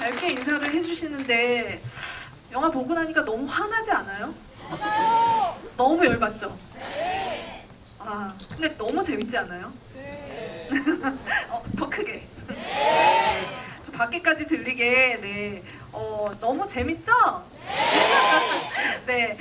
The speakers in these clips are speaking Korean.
밝게 인사를 해주시는데 영화 보고 나니까 너무 화나지 않아요? 너무 열받죠? 아, 근데 너무 재밌지 않아요? 더 크게. 저 밖에까지 들리게. 네. 너무 재밌죠? 네.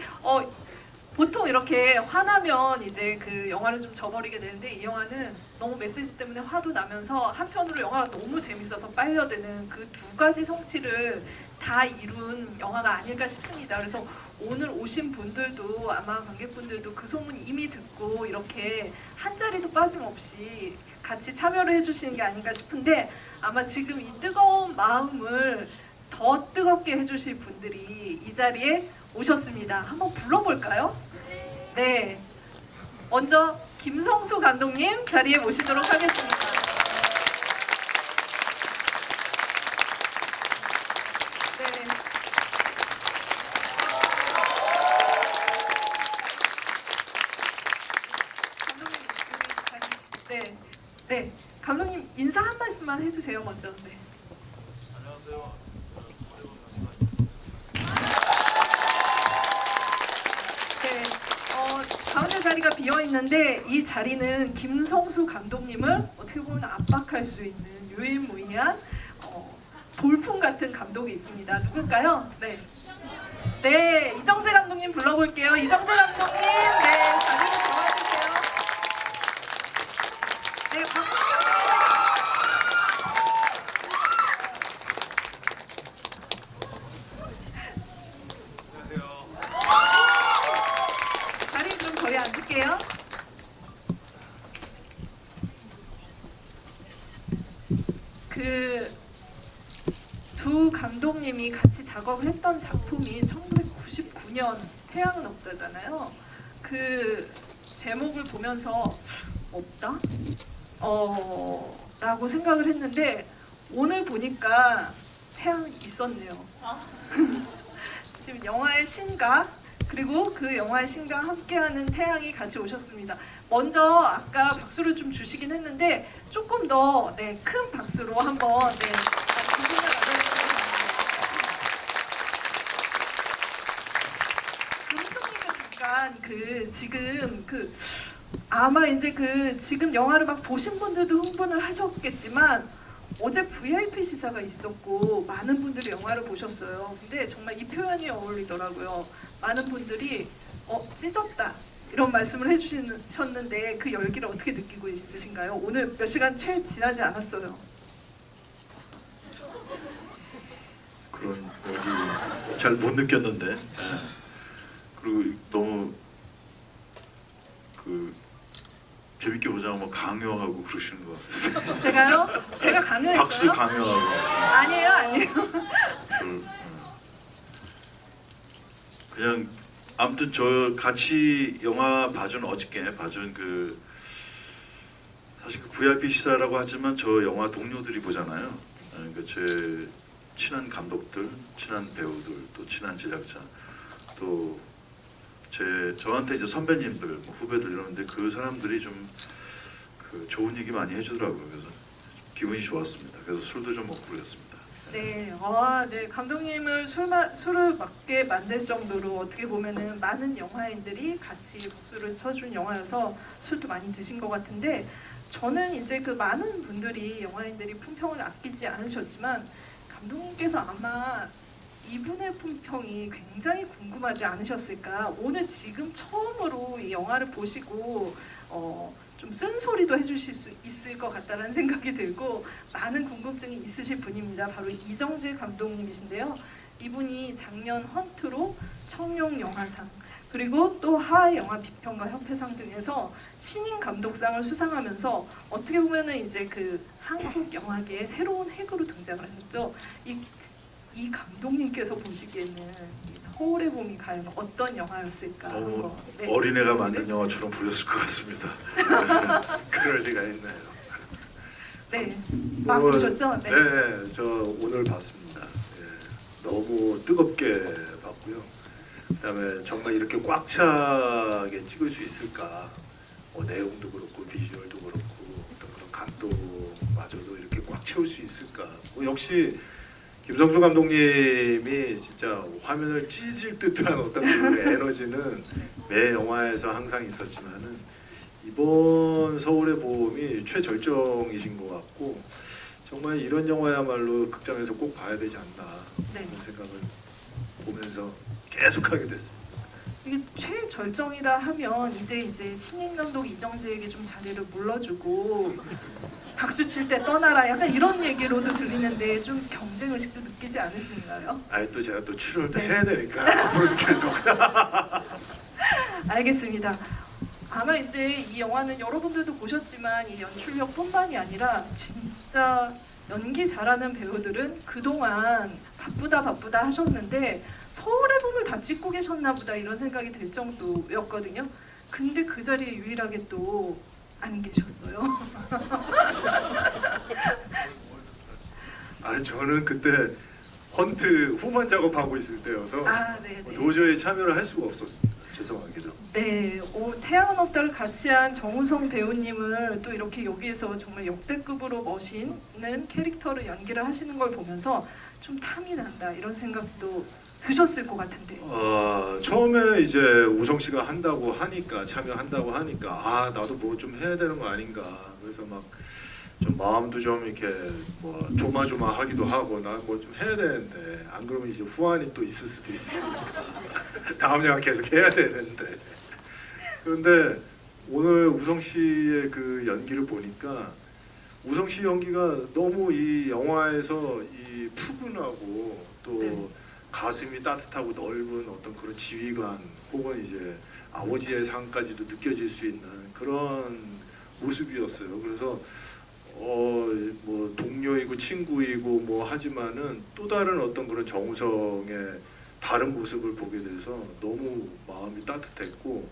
보통 이렇게 화나면 이제 그 영화를 좀 저버리게 되는데 이 영화는 너무 메시지 때문에 화도 나면서 한편으로 영화가 너무 재밌어서 빨려드는 그 두 가지 성취를 다 이룬 영화가 아닐까 싶습니다. 그래서 오늘 오신 분들도 아마 관객분들도 그 소문 이미 듣고 이렇게 한 자리도 빠짐없이 같이 참여를 해주시는 게 아닌가 싶은데 아마 지금 이 뜨거운 마음을 더 뜨겁게 해주실 분들이 이 자리에 오셨습니다. 한번 불러볼까요? 네. 먼저 김성수 감독님 자리에 모시도록 하겠습니다. 네. 감독님 여기 자리. 네. 네. 감독님 인사 한 말씀만 해주세요. 먼저. 네. 안녕하세요. 가운데 자리가 비어 있는데 이 자리는 김성수 감독님을 어떻게 보면 압박할 수 있는 유일무이한 돌풍 같은 감독이 있습니다. 누굴까요? 네, 네 이정재 감독님 불러볼게요. 이정재 감독님, 네 자리로 들어와주세요. 네 박수 부탁드립니다. 자리 좀 저희 앉을게요. 그 두 감독님이 같이 작업을 했던 작품이 1999년 태양은 없다잖아요. 그 제목을 보면서 없다? 라고 생각을 했는데 오늘 보니까 태양이 있었네요. 지금 영화의 신각 그리고 그 영화의 신과 함께하는 태양이 같이 오셨습니다. 먼저 아까 박수를 좀 주시긴 했는데 조금 더 큰 박수로 한번 기분을 나눠주시기 바랍니다. 감독님은 잠깐 지금 아마 이제 지금 영화를 막 보신 분들도 흥분을 하셨겠지만 어제 VIP 시사가 있었고 많은 분들이 영화를 보셨어요. 근데 정말 이 표현이 어울리더라고요. 많은 분들이 찢었다 이런 말씀을 해주셨는데 그 열기를 어떻게 느끼고 있으신가요? 오늘 몇 시간 채 지나지 않았어요. 그런 여기 잘 못 느꼈는데 그리고 너무 재밌게 보자고 막 강요하고 그러시는 것 같아요. 제가요? 제가 강요했어요? 박수 강요하고 아니에요. 그냥 아무튼 저 같이 영화 봐준 어저께 봐준 사실 VIP 시사라고 하지만 저 영화 동료들이 보잖아요. 그러니까 제 친한 감독들, 친한 배우들, 또 친한 제작자, 또 저한테 이제 선배님들, 후배들 이러는데 그 사람들이 좀 좋은 얘기 많이 해주더라고요. 그래서 기분이 좋았습니다. 그래서 술도 좀 먹고 그랬습니다. 네, 네 감독님을 술을 맞게 만들 정도로 어떻게 보면은 많은 영화인들이 같이 박수를 쳐준 영화여서 술도 많이 드신 것 같은데 저는 이제 많은 분들이 영화인들이 품평을 아끼지 않으셨지만 감독님께서 아마 이분의 품평이 굉장히 궁금하지 않으셨을까. 오늘 지금 처음으로 이 영화를 보시고 좀 쓴소리도 해주실 수 있을 것 같다는 생각이 들고 많은 궁금증이 있으실 분입니다. 바로 이정재 감독님이신데요. 이분이 작년 헌트로 청룡 영화상 그리고 또 하하 영화 비평가 협회상 등에서 신인 감독상을 수상하면서 어떻게 보면은 이제 한국 영화계의 새로운 핵으로 등장을 하셨죠. 이 감독님께서 보시기에는 이 서울의 봄이 과연 어떤 영화였을까? 네. 어린애가 만든 영화처럼 보였을 것 같습니다. 그럴 리가 있나요? 네, 막 보셨죠? 네, 저 오늘 봤습니다. 예, 너무 뜨겁게 봤고요. 그다음에 정말 이렇게 꽉 차게 찍을 수 있을까? 내용도 그렇고 비주얼도 그렇고 어떤 그런 감동마저도 이렇게 꽉 채울 수 있을까? 역시 김성수 감독님이 진짜 화면을 찢을 듯한 어떤 그 에너지는 매 영화에서 항상 있었지만은 이번 서울의 봄이 최절정이신 것 같고 정말 이런 영화야말로 극장에서 꼭 봐야 되지 않나 네. 그런 생각을 보면서 계속하게 됐습니다. 이게 최절정이라 하면 이제 신인 감독 이정재에게 좀 자리를 물러주고 박수 칠 때 떠나라 약간 이런 얘기로도 들리는데 좀 경쟁 의식도 느끼지 않으신가요? 아니 또 제가 또 출연을 또 네. 해야 되니까 앞으로 계속 알겠습니다. 아마 이제 이 영화는 여러분들도 보셨지만 이 연출력뿐만이 아니라 진짜 연기 잘하는 배우들은 그동안 바쁘다 하셨는데 서울의 봄을 다 찍고 계셨나 보다 이런 생각이 들 정도였거든요. 근데 그 자리에 유일하게 또 안 계셨어요. 아 저는 그때 헌트 후반 작업하고 있을 때여서 아, 네네. 도저히 참여를 할 수가 없었습니다. 죄송하게도. 네, 태양은 없다를 같이 한 정우성 배우님을 또 이렇게 여기에서 정말 역대급으로 멋있는 캐릭터를 연기를 하시는 걸 보면서 좀 탐이 난다 이런 생각도 드셨을 것 같은데. 처음에 이제 우성 씨가 한다고 하니까 참여한다고 하니까 아 나도 뭐 좀 해야 되는 거 아닌가 그래서 막 좀 마음도 좀 이렇게 뭐 조마조마하기도 하고 나 뭐 좀 해야 되는데 안 그러면 이제 후환이 또 있을 수도 있으니까 다음 영화 계속 해야 되는데 그런데 오늘 우성 씨의 그 연기를 보니까 우성 씨 연기가 너무 이 영화에서 이 푸근하고 또 네. 가슴이 따뜻하고 넓은 어떤 그런 지휘관 혹은 이제 아버지의 상까지도 느껴질 수 있는 그런 모습이었어요. 그래서 뭐 동료이고 친구이고 뭐 하지만은 또 다른 어떤 그런 정우성의 다른 모습을 보게 돼서 너무 마음이 따뜻했고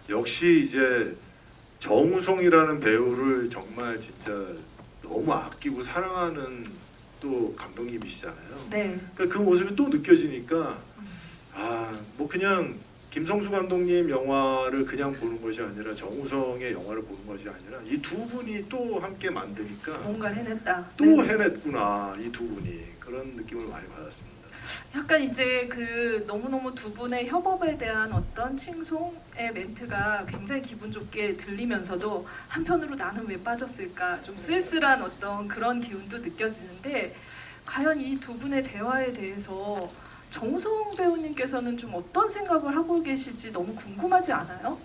역시 이제 정우성이라는 배우를 정말 진짜 너무 아끼고 사랑하는 또 감독님이시잖아요. 네. 그러니까 그 모습이 또 느껴지니까 뭐 그냥 김성수 감독님 영화를 그냥 보는 것이 아니라 정우성의 영화를 보는 것이 아니라 이 두 분이 또 함께 만드니까 뭔가를 해냈다. 또 네. 해냈구나 이 두 분이 그런 느낌을 많이 받았습니다. 약간 이제 그 너무너무 두 분의 협업에 대한 어떤 칭송의 멘트가 굉장히 기분 좋게 들리면서도 한편으로 나는 왜 빠졌을까 좀 쓸쓸한 어떤 그런 기운도 느껴지는데 과연 이 두 분의 대화에 대해서 정우성 배우님께서는 좀 어떤 생각을 하고 계실지 너무 궁금하지 않아요?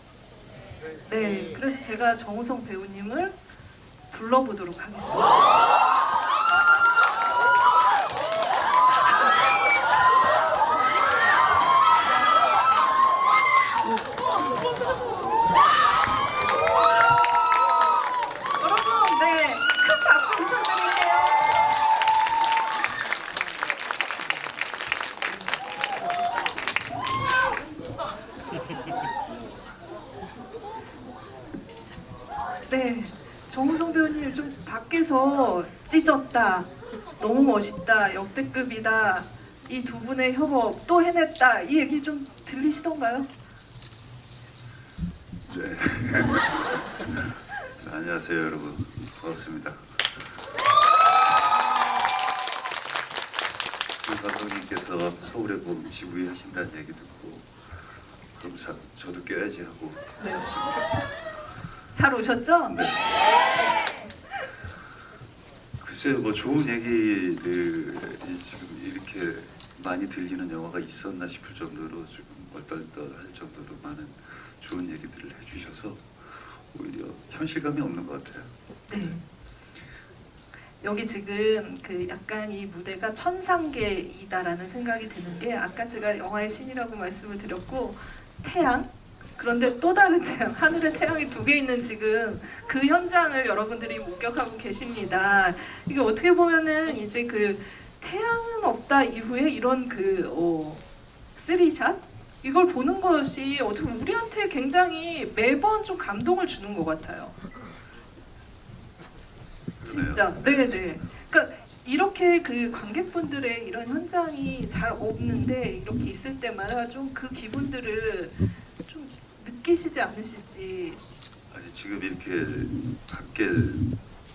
네, 그래서 제가 정우성 배우님을 불러보도록 하겠습니다. 여러분, 네, 큰 박수 부탁드릴게요. 네, 정우성 배우님 좀 밖에서 찢었다, 너무 멋있다, 역대급이다, 이 두 분의 협업 또 해냈다 이 얘기 좀 들리시던가요? 네. 자, 안녕하세요 여러분 반갑습니다. 그 감독님께서 서울의 봄 지구에 하신다는 얘기 듣고 그럼 저도 껴야지 하고 네. 잘 오셨죠? 네. 글쎄요 뭐 좋은 얘기들이 지금 이렇게 많이 들리는 영화가 있었나 싶을 정도로 지금 얼떨떨할 정도로 많은 좋은 얘기들을 해주셔서 오히려 현실감이 없는 것 같아요. 네. 여기 지금 그 약간 이 무대가 천상계이다라는 생각이 드는 게 아까 제가 영화의 신이라고 말씀을 드렸고 태양 그런데 또 다른 태양 하늘에 태양이 두 개 있는 지금 그 현장을 여러분들이 목격하고 계십니다. 이게 어떻게 보면은 이제 그 태양은 없다 이후에 이런 그 쓰리샷 이걸 보는 것이 어떻게 보면 우리한테 굉장히 매번 좀 감동을 주는 것 같아요. 진짜 네네. 그러니까 이렇게 그 관객분들의 이런 현장이 잘 없는데 이렇게 있을 때마다 좀 그 기분들을 좀 느끼시지 않으실지. 아니 지금 이렇게 밖에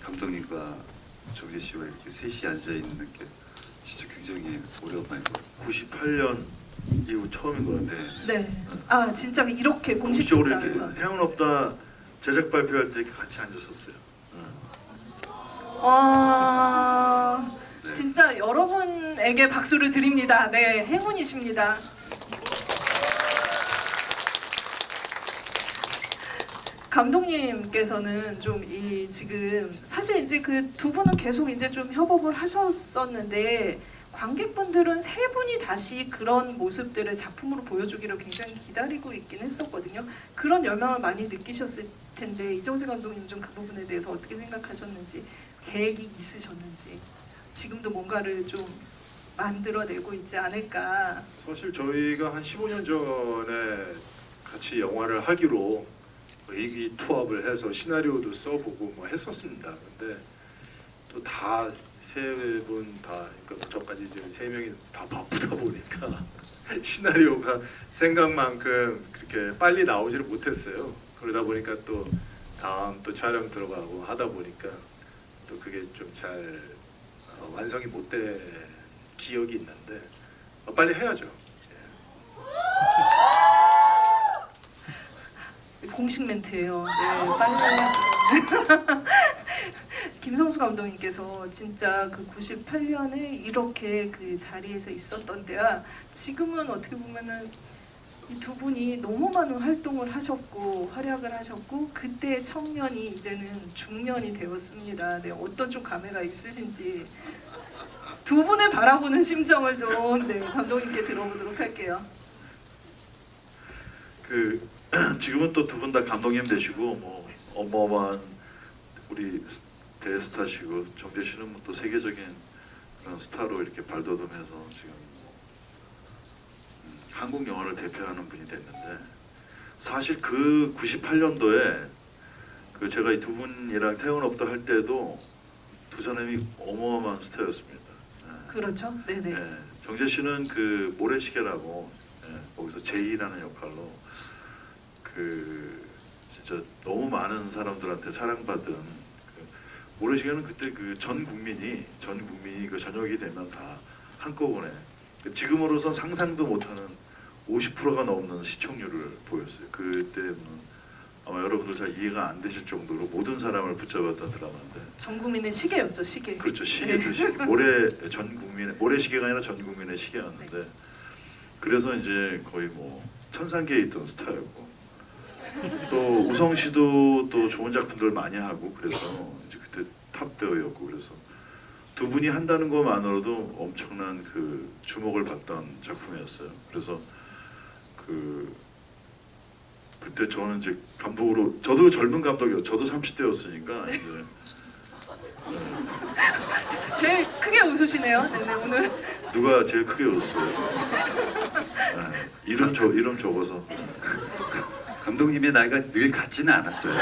감독님과 정재 씨와 이렇게 셋이 앉아 있는 게 진짜 굉장히 더 많이 벌었어요. 98년 이후 처음인 것 같아요. 네. 아 진짜 이렇게 공식 공식적으로 이렇게 책상에서. 태양은 없다 제작 발표할 때 이렇게 같이 앉았었어요. 와 네. 진짜 여러분에게 박수를 드립니다. 네 행운이십니다. 감독님께서는 좀 이 지금 사실 이제 그 두 분은 계속 이제 좀 협업을 하셨었는데 관객분들은 세 분이 다시 그런 모습들을 작품으로 보여주기를 굉장히 기다리고 있긴 했었거든요. 그런 열망을 많이 느끼셨을 텐데 이정재 감독님 좀 그 부분에 대해서 어떻게 생각하셨는지 계획이 있으셨는지 지금도 뭔가를 좀 만들어내고 있지 않을까. 사실 저희가 한 15년 전에 같이 영화를 하기로 의기투합을 해서 시나리오도 써보고 뭐 했었습니다. 근데 또 다 세 분 다 그러니까 저까지 이제 세 명이 다 바쁘다 보니까 시나리오가 생각만큼 그렇게 빨리 나오지를 못했어요. 그러다 보니까 또 다음 또 촬영 들어가고 하다 보니까 또 그게 좀 잘 완성이 못 된 기억이 있는데 빨리 해야죠. 공식 멘트예요. 네, 빨리 해야죠. 김성수 감독님께서 진짜 그 98년에 이렇게 그 자리에서 있었던 때야 지금은 어떻게 보면은 이 두 분이 너무 많은 활동을 하셨고 활약을 하셨고 그때 청년이 이제는 중년이 되었습니다. 네, 어떤 좀 감회가 있으신지 두 분을 바라보는 심정을 좀 네, 감독님께 들어보도록 할게요. 그 지금은 또 두 분 다 감독님 되시고 뭐 어마어마한 우리 대스타시고 정재 씨는 뭐 또 세계적인 그런 스타로 이렇게 발돋움해서 지금 한국 영화를 대표하는 분이 됐는데 사실 그 98년도에 그 제가 이 두 분이랑 태양은 없다 할 때도 두 사람이 어마어마한 스타였습니다. 그렇죠? 네네. 예, 정재 씨는 그 모래시계라고 거기서 제이라는 역할로 그 진짜 너무 많은 사람들한테 사랑받은 그 모래시계는 그때 그 전 국민이 그 저녁이 되면 다 한꺼번에 그 지금으로선 상상도 못하는 50%가 넘는 시청률을 보였어요. 그때는 아마 여러분들 잘 이해가 안 되실 정도로 모든 사람을 붙잡았던 드라마인데. 전 국민의 시계였죠, 시계. 그렇죠, 시계죠, 네. 시계. 모래시계가 아니라 전 국민의 시계였는데 그래서 이제 거의 뭐 천상계에 있던 스타였고 또 우성 씨도 또 좋은 작품들 많이 하고 그래서 이제 그때 탑 배우였고 그래서 두 분이 한다는 것만으로도 엄청난 그 주목을 받던 작품이었어요. 그래서 그때 저는 이제 감독으로 저도 젊은 감독이요. 저도 30대였으니까 이제 제일 크게 웃으시네요. 네네 오늘. 누가 제일 크게 웃었어요? 이름 적어서. 감독님의 나이가 늘 같지는 않았어요.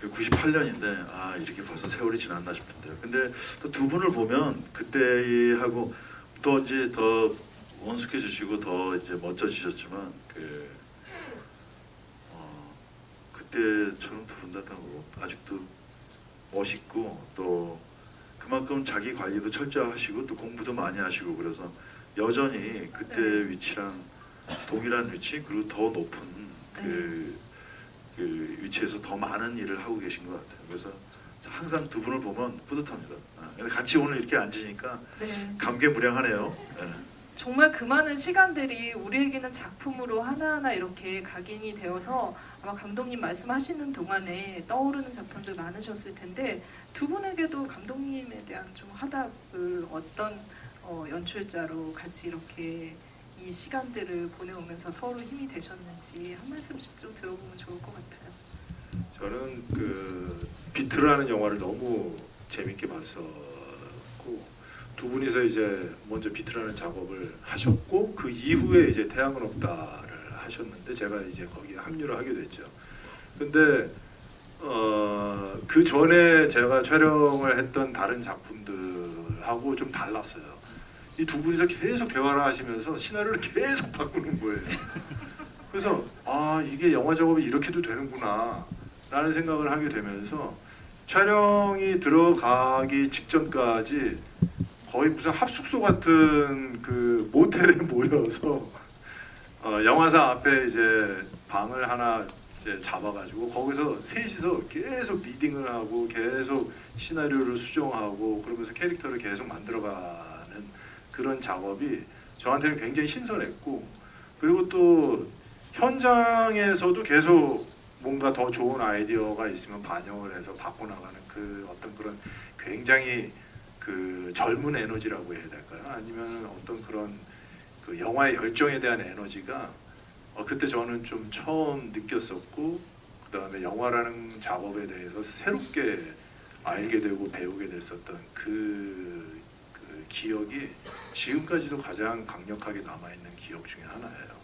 98년인데 아 이렇게 벌써 세월이 지났나 싶은데요. 근데 또 두 분을 보면 그때하고 더 이제 더 원숙해지시고 더 이제 멋져지셨지만 그때처럼 두 분 다 아직도 멋있고 또 그만큼 자기 관리도 철저하시고 또 공부도 많이 하시고 그래서 여전히 그때 위치랑 동일한 위치 그리고 더 높은 그 위치에서 더 많은 일을 하고 계신 것 같아요. 그래서 항상 두 분을 보면 뿌듯합니다. 근데 같이 오늘 이렇게 앉으니까 네. 감개무량하네요. 네. 정말 그 많은 시간들이 우리에게는 작품으로 하나하나 이렇게 각인이 되어서 아마 감독님 말씀하시는 동안에 떠오르는 작품들 많으셨을 텐데 두 분에게도 감독님에 대한 좀 화답을 어떤 연출자로 같이 이렇게 이 시간들을 보내오면서 서로 힘이 되셨는지 한 말씀씩 좀 들어보면 좋을 것 같아요. 저는 그 비트라는 영화를 너무 재밌게 봤었고 두 분이서 이제 먼저 비트라는 작업을 하셨고 그 이후에 이제 태양은 없다를 하셨는데 제가 이제 거기에 합류를 하게 됐죠. 근데 그 전에 제가 촬영을 했던 다른 작품들하고 좀 달랐어요. 이 두 분이서 계속 대화를 하시면서 시나리오를 계속 바꾸는 거예요. 그래서 아 이게 영화 작업이 이렇게도 되는구나 라는 생각을 하게 되면서 촬영이 들어가기 직전까지 거의 무슨 합숙소 같은 그 모텔에 모여서 영화상 앞에 이제 방을 하나 이제 잡아가지고 거기서 셋이서 계속 리딩을 하고 계속 시나리오를 수정하고 그러면서 캐릭터를 계속 만들어가는 그런 작업이 저한테는 굉장히 신선했고, 그리고 또 현장에서도 계속 뭔가 더 좋은 아이디어가 있으면 반영을 해서 바꿔나가는 그 어떤 그런 굉장히 그 젊은 에너지라고 해야 될까요? 아니면 어떤 그런 그 영화의 열정에 대한 에너지가 그때 저는 좀 처음 느꼈었고, 그 다음에 영화라는 작업에 대해서 새롭게 알게 되고 배우게 됐었던 그 기억이 지금까지도 가장 강력하게 남아있는 기억 중에 하나예요.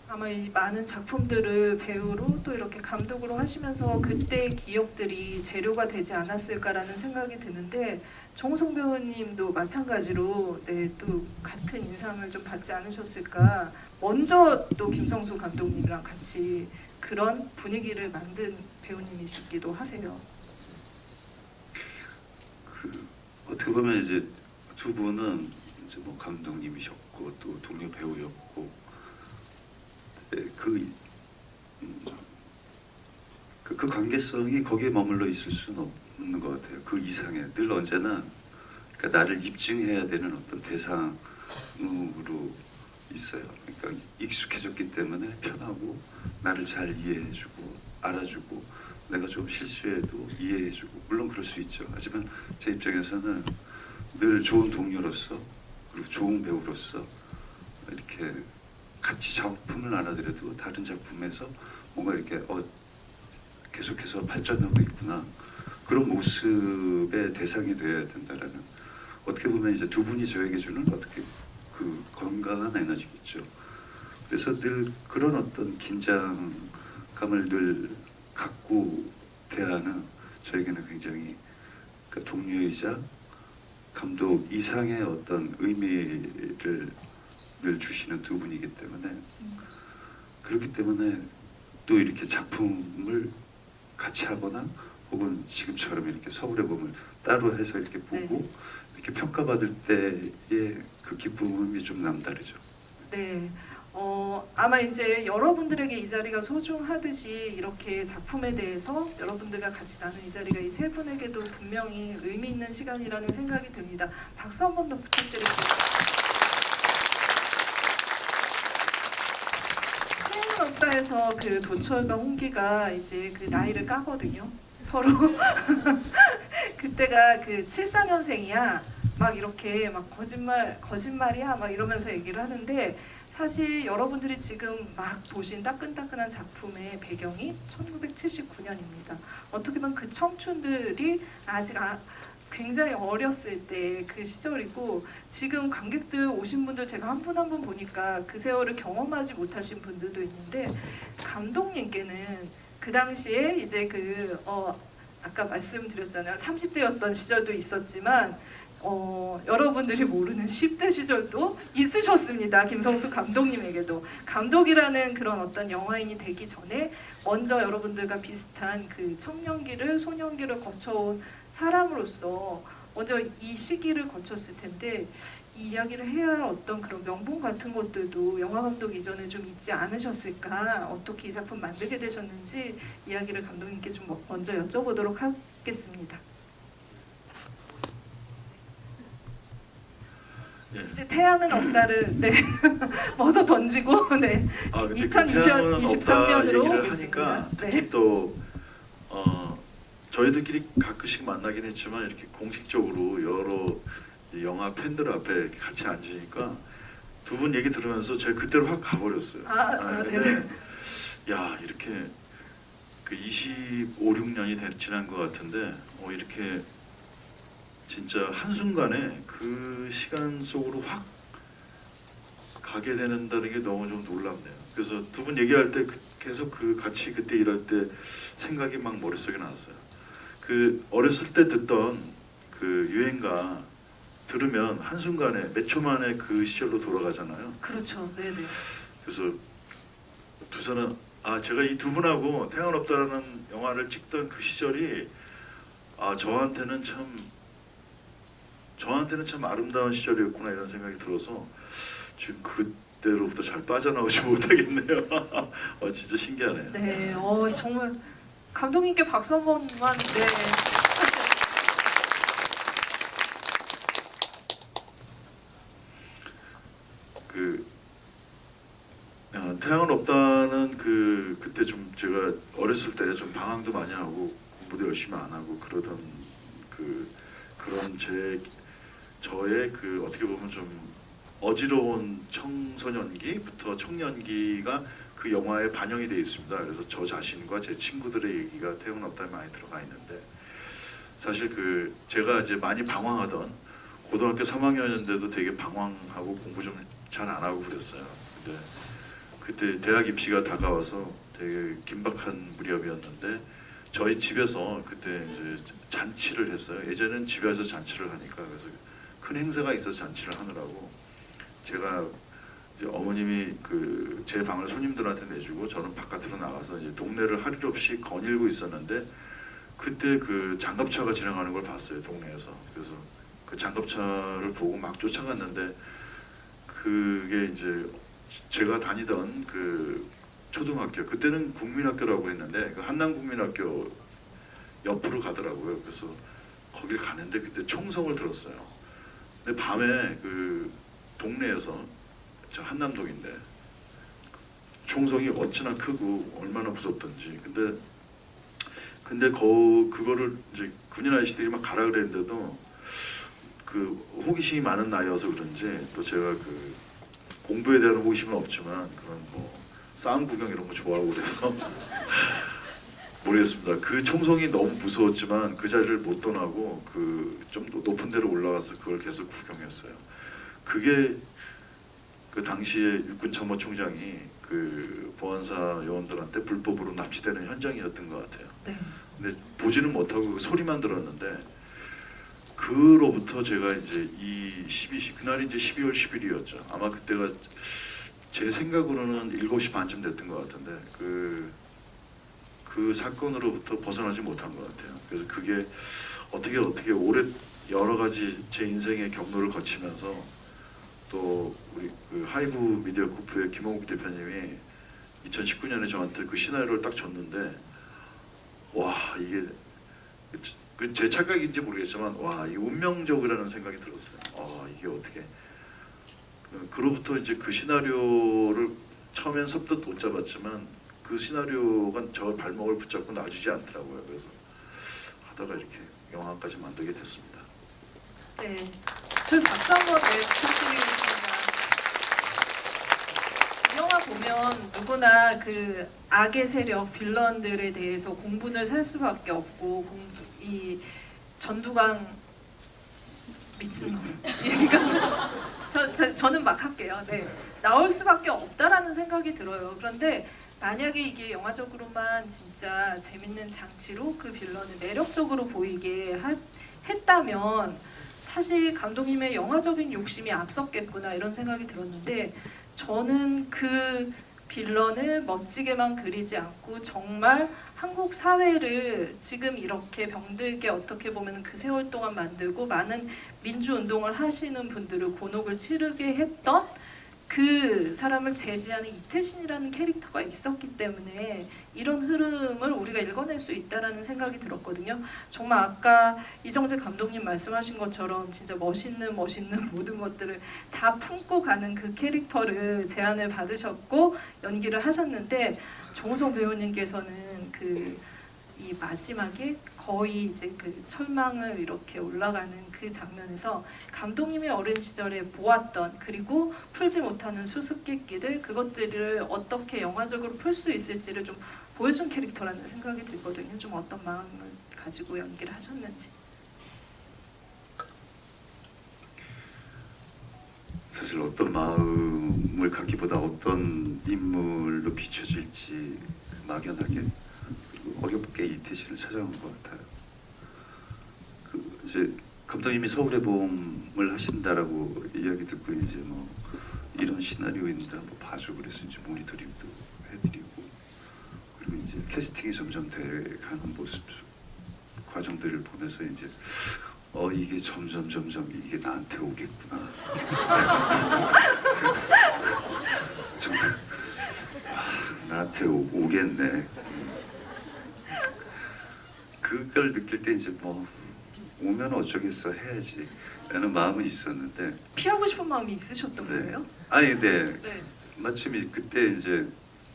아마 이 많은 작품들을 배우로 또 이렇게 감독으로 하시면서 그때의 기억들이 재료가 되지 않았을까라는 생각이 드는데, 정우성 배우님도 마찬가지로 네, 또 같은 인상을 좀 받지 않으셨을까. 먼저 또 김성수 감독님이랑 같이 그런 분위기를 만든 배우님이시기도 하세요. 그 어떻게 보면 이제 두 분은 이제 뭐 감독님이셨고 또 동료 배우였고, 그 관계성이 거기에 머물러 있을 수는 없는 것 같아요. 그 이상에 늘 언제나 그러니까 나를 입증해야 되는 어떤 대상으로 있어요. 그러니까 익숙해졌기 때문에 편하고 나를 잘 이해해주고 알아주고 내가 좀 실수해도 이해해주고, 물론 그럴 수 있죠. 하지만 제 입장에서는 늘 좋은 동료로서 그리고 좋은 배우로서 이렇게 같이 작품을 안 하더라도 다른 작품에서 뭔가 이렇게 계속해서 발전하고 있구나, 그런 모습의 대상이 되어야 된다라는, 어떻게 보면 이제 두 분이 저에게 주는 어떻게 그 건강한 에너지겠죠. 그래서 늘 그런 어떤 긴장감을 늘 갖고 대하는, 저에게는 굉장히 그 동료이자 감독 이상의 어떤 의미를 늘 주시는 두 분이기 때문에, 그렇기 때문에 또 이렇게 작품을 같이 하거나 혹은 지금처럼 이렇게 서울의 봄을 따로 해서 이렇게 보고 이렇게 평가받을 때의 그 기쁨이 좀 남다르죠. 네. 아마 이제 여러분들에게 이 자리가 소중하듯이 이렇게 작품에 대해서 여러분들과 같이 나눈 이 자리가 이 세 분에게도 분명히 의미 있는 시간이라는 생각이 듭니다. 박수 한 번 더 부탁드릴게요. 태양은 없다에서 그 도철과 홍기가 이제 그 나이를 까거든요. 서로 그때가 그 74년생이야. 막 이렇게 막 거짓말이야 막 이러면서 얘기를 하는데, 사실 여러분들이 지금 막 보신 따끈따끈한 작품의 배경이 1979년입니다. 어떻게 보면 그 청춘들이 아직 굉장히 어렸을 때 그 시절이고, 지금 관객들 오신 분들 제가 한 분 한 분 보니까 그 세월을 경험하지 못하신 분들도 있는데, 감독님께는 그 당시에 이제 아까 말씀드렸잖아요. 30대였던 시절도 있었지만 여러분들이 모르는 10대 시절도 있으셨습니다. 김성수 감독님에게도. 감독이라는 그런 어떤 영화인이 되기 전에 먼저 여러분들과 비슷한 그 청년기를 소년기를 거쳐온 사람으로서 먼저 이 시기를 거쳤을 텐데, 이 이야기를 해야 할 어떤 그런 명분 같은 것들도 영화 감독 이전에 좀 있지 않으셨을까, 어떻게 이 작품 만들게 되셨는지 이야기를 감독님께 좀 먼저 여쭤보도록 하겠습니다. 예. 이제 태양은 없다를 벗어 던지고 근데 그 태양은 없다 2023년으로 얘기를 오겠습니다. 하니까 특히 또 저희들끼리 가끔씩 만나긴 했지만 이렇게 공식적으로 여러 영화 팬들 앞에 이렇게 같이 앉으니까 두 분 얘기 들으면서 제가 그때로 확 가버렸어요. 근데 야, 이렇게 그 25, 6년이 지난 것 같은데 이렇게 진짜 한순간에 그 시간 속으로 확 가게 된다는 게 너무 좀 놀랍네요. 그래서 두 분 얘기할 때 계속 같이 그때 일할 때 생각이 막 머릿속에 나왔어요. 그 어렸을 때 듣던 그 유행가 들으면 한순간에 몇 초 만에 그 시절로 돌아가잖아요. 그렇죠. 네네. 그래서 제가 이 두 분하고 태양은 없다라는 영화를 찍던 그 시절이 저한테는 참 아름다운 시절이었구나 이런 생각이 들어서 지금 그때로부터 잘 빠져나오지 못하겠네요. 진짜 신기하네요. 네, 정말 감독님께 박수 한 번만. 네. 태양은 없다는 그때 좀 제가 어렸을 때 좀 방황도 많이 하고 공부도 열심히 안 하고 그러던 그런 저의 어떻게 보면 좀 어지러운 청소년기부터 청년기가 그 영화에 반영이 되어 있습니다. 그래서 저 자신과 제 친구들의 얘기가 태양은 없다에 많이 들어가 있는데 사실 제가 이제 많이 방황하던 고등학교 3학년인데도 되게 방황하고 공부 좀 잘 안 하고 그랬어요. 근데 그때 대학 입시가 다가와서 되게 긴박한 무렵이었는데 저희 집에서 그때 이제 잔치를 했어요. 예전엔 집에서 잔치를 하니까 그래서 큰 행사가 있어서 잔치를 하느라고 제가 이제 어머님이 제 방을 손님들한테 내주고 저는 바깥으로 나가서 이제 동네를 할 일 없이 거닐고 있었는데 그때 장갑차가 지나가는 걸 봤어요, 동네에서. 그래서 그 장갑차를 보고 막 쫓아갔는데 그게 이제 제가 다니던 초등학교, 그때는 국민학교라고 했는데 한남국민학교 옆으로 가더라고요. 그래서 거길 가는데 그때 총성을 들었어요. 근데 밤에 동네에서 저 한남동인데 총성이 어찌나 크고 얼마나 무섭던지. 근데 그거를 이제 군인 아저씨들이 막 가라 그랬는데도 호기심이 많은 나이여서 그런지 또 제가 공부에 대한 호기심은 없지만 그런 싸움 구경 이런 거 좋아하고 그래서 모르겠습니다. 그 총성이 너무 무서웠지만 그 자리를 못 떠나고 좀 높은 데로 올라가서 그걸 계속 구경했어요. 그게 당시에 육군 참모총장이 보안사 요원들한테 불법으로 납치되는 현장이었던 것 같아요. 네. 근데 보지는 못하고 소리만 들었는데 그로부터 제가 이제 그날이 이제 12월 10일이었죠. 아마 그때가 제 생각으로는 7시 반쯤 됐던 것 같은데 그 사건으로부터 벗어나지 못한 것 같아요. 그래서 그게 어떻게 오래 여러 가지 제 인생의 경로를 거치면서 또 우리 하이브 미디어 그룹의 김홍국 대표님이 2019년에 저한테 그 시나리오를 딱 줬는데 와 이게 제 착각인지 모르겠지만 와 이 운명적이라는 생각이 들었어요. 이게 어떻게 그로부터 이제 그 시나리오를 처음엔 섭뜻 못 잡았지만 그 시나리오가 저 발목을 붙잡고 놔주지 않더라고요. 그래서 하다가 이렇게 영화까지 만들게 됐습니다. 네, 저희 박수 한번 부탁드리겠습니다. 이 영화 보면 누구나 악의 세력, 빌런들에 대해서 공분을 살 수밖에 없고 이 전두광 미친놈 얘기가 저는 막 할게요. 네, 나올 수밖에 없다라는 생각이 들어요. 그런데 만약에 이게 영화적으로만 진짜 재밌는 장치로 그 빌런을 매력적으로 보이게 했다면 사실 감독님의 영화적인 욕심이 앞섰겠구나 이런 생각이 들었는데 저는 그 빌런을 멋지게만 그리지 않고 정말 한국 사회를 지금 이렇게 병들게 어떻게 보면 그 세월 동안 만들고 많은 민주운동을 하시는 분들을 곤혹을 치르게 했던 그 사람을 제지하는 이태신이라는 캐릭터가 있었기 때문에 이런 흐름을 우리가 읽어낼 수 있다라는 생각이 들었거든요. 정말 아까 이정재 감독님 말씀하신 것처럼 진짜 멋있는 모든 것들을 다 품고 가는 그 캐릭터를 제안을 받으셨고 연기를 하셨는데 정우성 배우님께서는 이 마지막에 거의 이제 철망을 이렇게 올라가는 그 장면에서 감독님의 어린 시절에 보았던 그리고 풀지 못하는 수수께끼들 그것들을 어떻게 영화적으로 풀 수 있을지를 좀 보여준 캐릭터라는 생각이 들거든요. 좀 어떤 마음을 가지고 연기를 하셨는지. 사실 어떤 마음을 갖기보다 어떤 인물로 비춰질지 막연하게 어렵게 이태신을 찾아온 것 같아요. 이제 감독님이 서울의 봄을 하신다라고 이야기 듣고 이제 이런 시나리오입니다. 봐줘 그래서 이제 모니터링도 해드리고 그리고 이제 캐스팅이 점점 돼가는 모습 과정들을 보면서 이제 이게 점점 이게 나한테 오겠구나. 정말 나한테 오겠네. 그걸 느낄 때 이제 뭐 오면 어쩌겠어 해야지 라는 마음은 있었는데 피하고 싶은 마음이 있으셨던 네. 거예요? 아니 네 네. 마침 그때 이제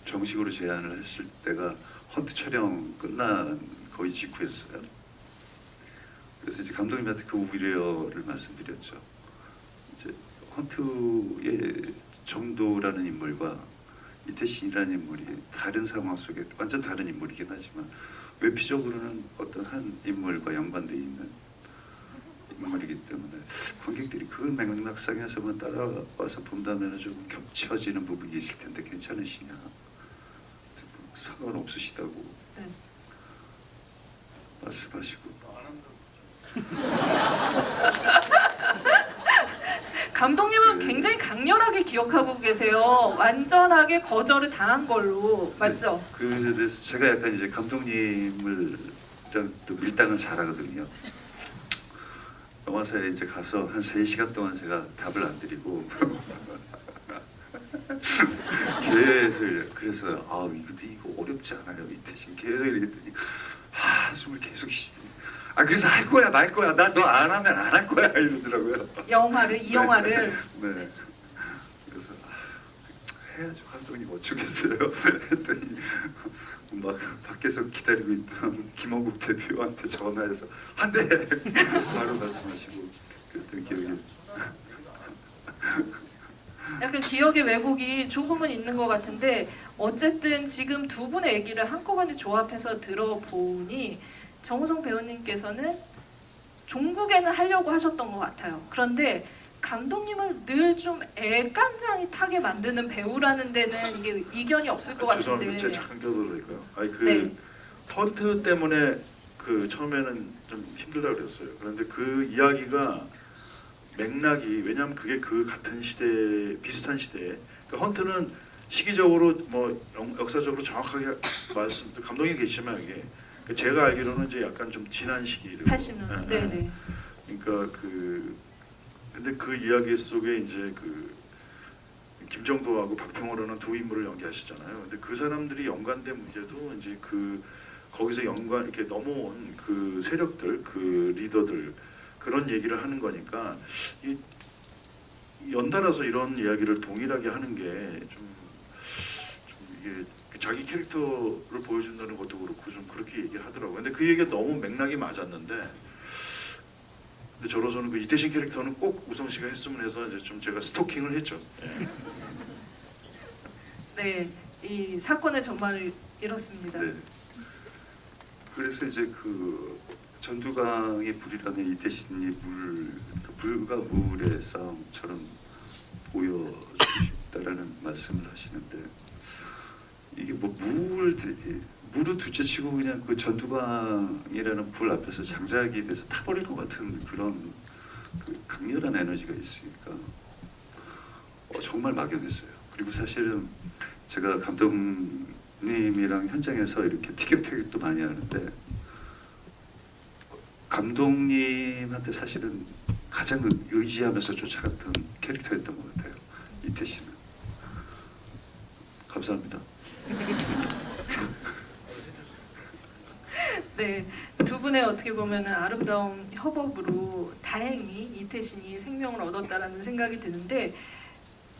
정식으로 제안을 했을 때가 헌트 촬영 끝난 거의 직후였어요. 그래서 이제 감독님한테 그 우려를 말씀드렸죠. 이제 헌트의 정도라는 인물과 이태신이라는 인물이 다른 상황 속에 완전 다른 인물이긴 하지만 외피적으로는 어떤 한 인물과 연관되어 있는 인물이기 때문에 관객들이 그 맥락상에서만 따라와서 본다면 조금 겹쳐지는 부분이 있을 텐데 괜찮으시냐? 상관없으시다고 네. 말씀하시고 감독님은 네. 굉장히 강렬하게 기억하고 계세요. 완전하게 거절을 당한 걸로 맞죠? 그래서 제가 약간 이제 감독님을 또 밀당을 잘하거든요. 영화사에 이제 가서 한 3시간 동안 제가 답을 안 드리고 계속 그래서 이거 어렵지 않아요 이태신 계속 이랬더니 숨을 계속 쉬더니 그래서 할 거야 말 거야 나 너 안 하면 안 할 거야 이러더라고요. 이 영화를 네. 그래서 해야죠 감독님 어쩌겠어요 했더니 막 밖에서 기다리고 있던 김원국 대표한테 전화해서 안 돼! 바로 말씀하시고 그랬던 기억이 약간 기억의 왜곡이 조금은 있는 것 같은데 어쨌든 지금 두 분의 얘기를 한꺼번에 조합해서 들어보니 정우성 배우님께서는 종국에는 하려고 하셨던 것 같아요. 그런데 감독님을 늘 좀 애간장이 타게 만드는 배우라는 데는 이게 이견이 없을 것 죄송합니다. 같은데. 제가 잠깐 껴도 될까요? 네. 헌트 때문에 처음에는 좀 힘들다 그랬어요. 그런데 그 이야기가 맥락이 왜냐하면 그게 그 같은 시대 비슷한 시대에 헌트는 시기적으로 뭐 역사적으로 정확하게 감독이 계시지만 이게 제가 알기로는 이제 약간 좀 지난 시기를 80년. 네네. 그러니까 근데 그 이야기 속에 이제 김정도하고 박평호라는 두 인물을 연기하시잖아요. 근데 그 사람들이 연관된 문제도 이제 거기서 이렇게 넘어온 그 세력들, 그 리더들 그런 얘기를 하는 거니까 연달아서 이런 이야기를 동일하게 하는 게 좀 이게 자기 캐릭터를 보여준다는 것도 그렇고 좀 그렇게 얘기하더라고요. 근데 그 얘기가 너무 맥락이 맞았는데. 근데 저로서는 그 이태신 캐릭터는 꼭 우성 씨가 했으면 해서 이제 좀 제가 스토킹을 했죠. 네, 이 사건의 전말을 이렇습니다. 네. 그래서 이제 전두광의 불이라는 이태신이 불과 물의 싸움처럼 보여주고 싶다라는 말씀을 하시는데 이게 뭐 물은 둘째치고 그냥 그 전두광이라는 불 앞에서 장작이 돼서 타버릴 것 같은 그런 강렬한 에너지가 있으니까 정말 막연했어요. 그리고 사실은 제가 감독님이랑 현장에서 이렇게 티격태격도 많이 하는데 감독님한테 사실은 가장 의지하면서 쫓아갔던 캐릭터였던 것 같아요. 이태신은. 감사합니다. 네, 두 분의 어떻게 보면 아름다운 협업으로 다행히 이태신이 생명을 얻었다라는 생각이 드는데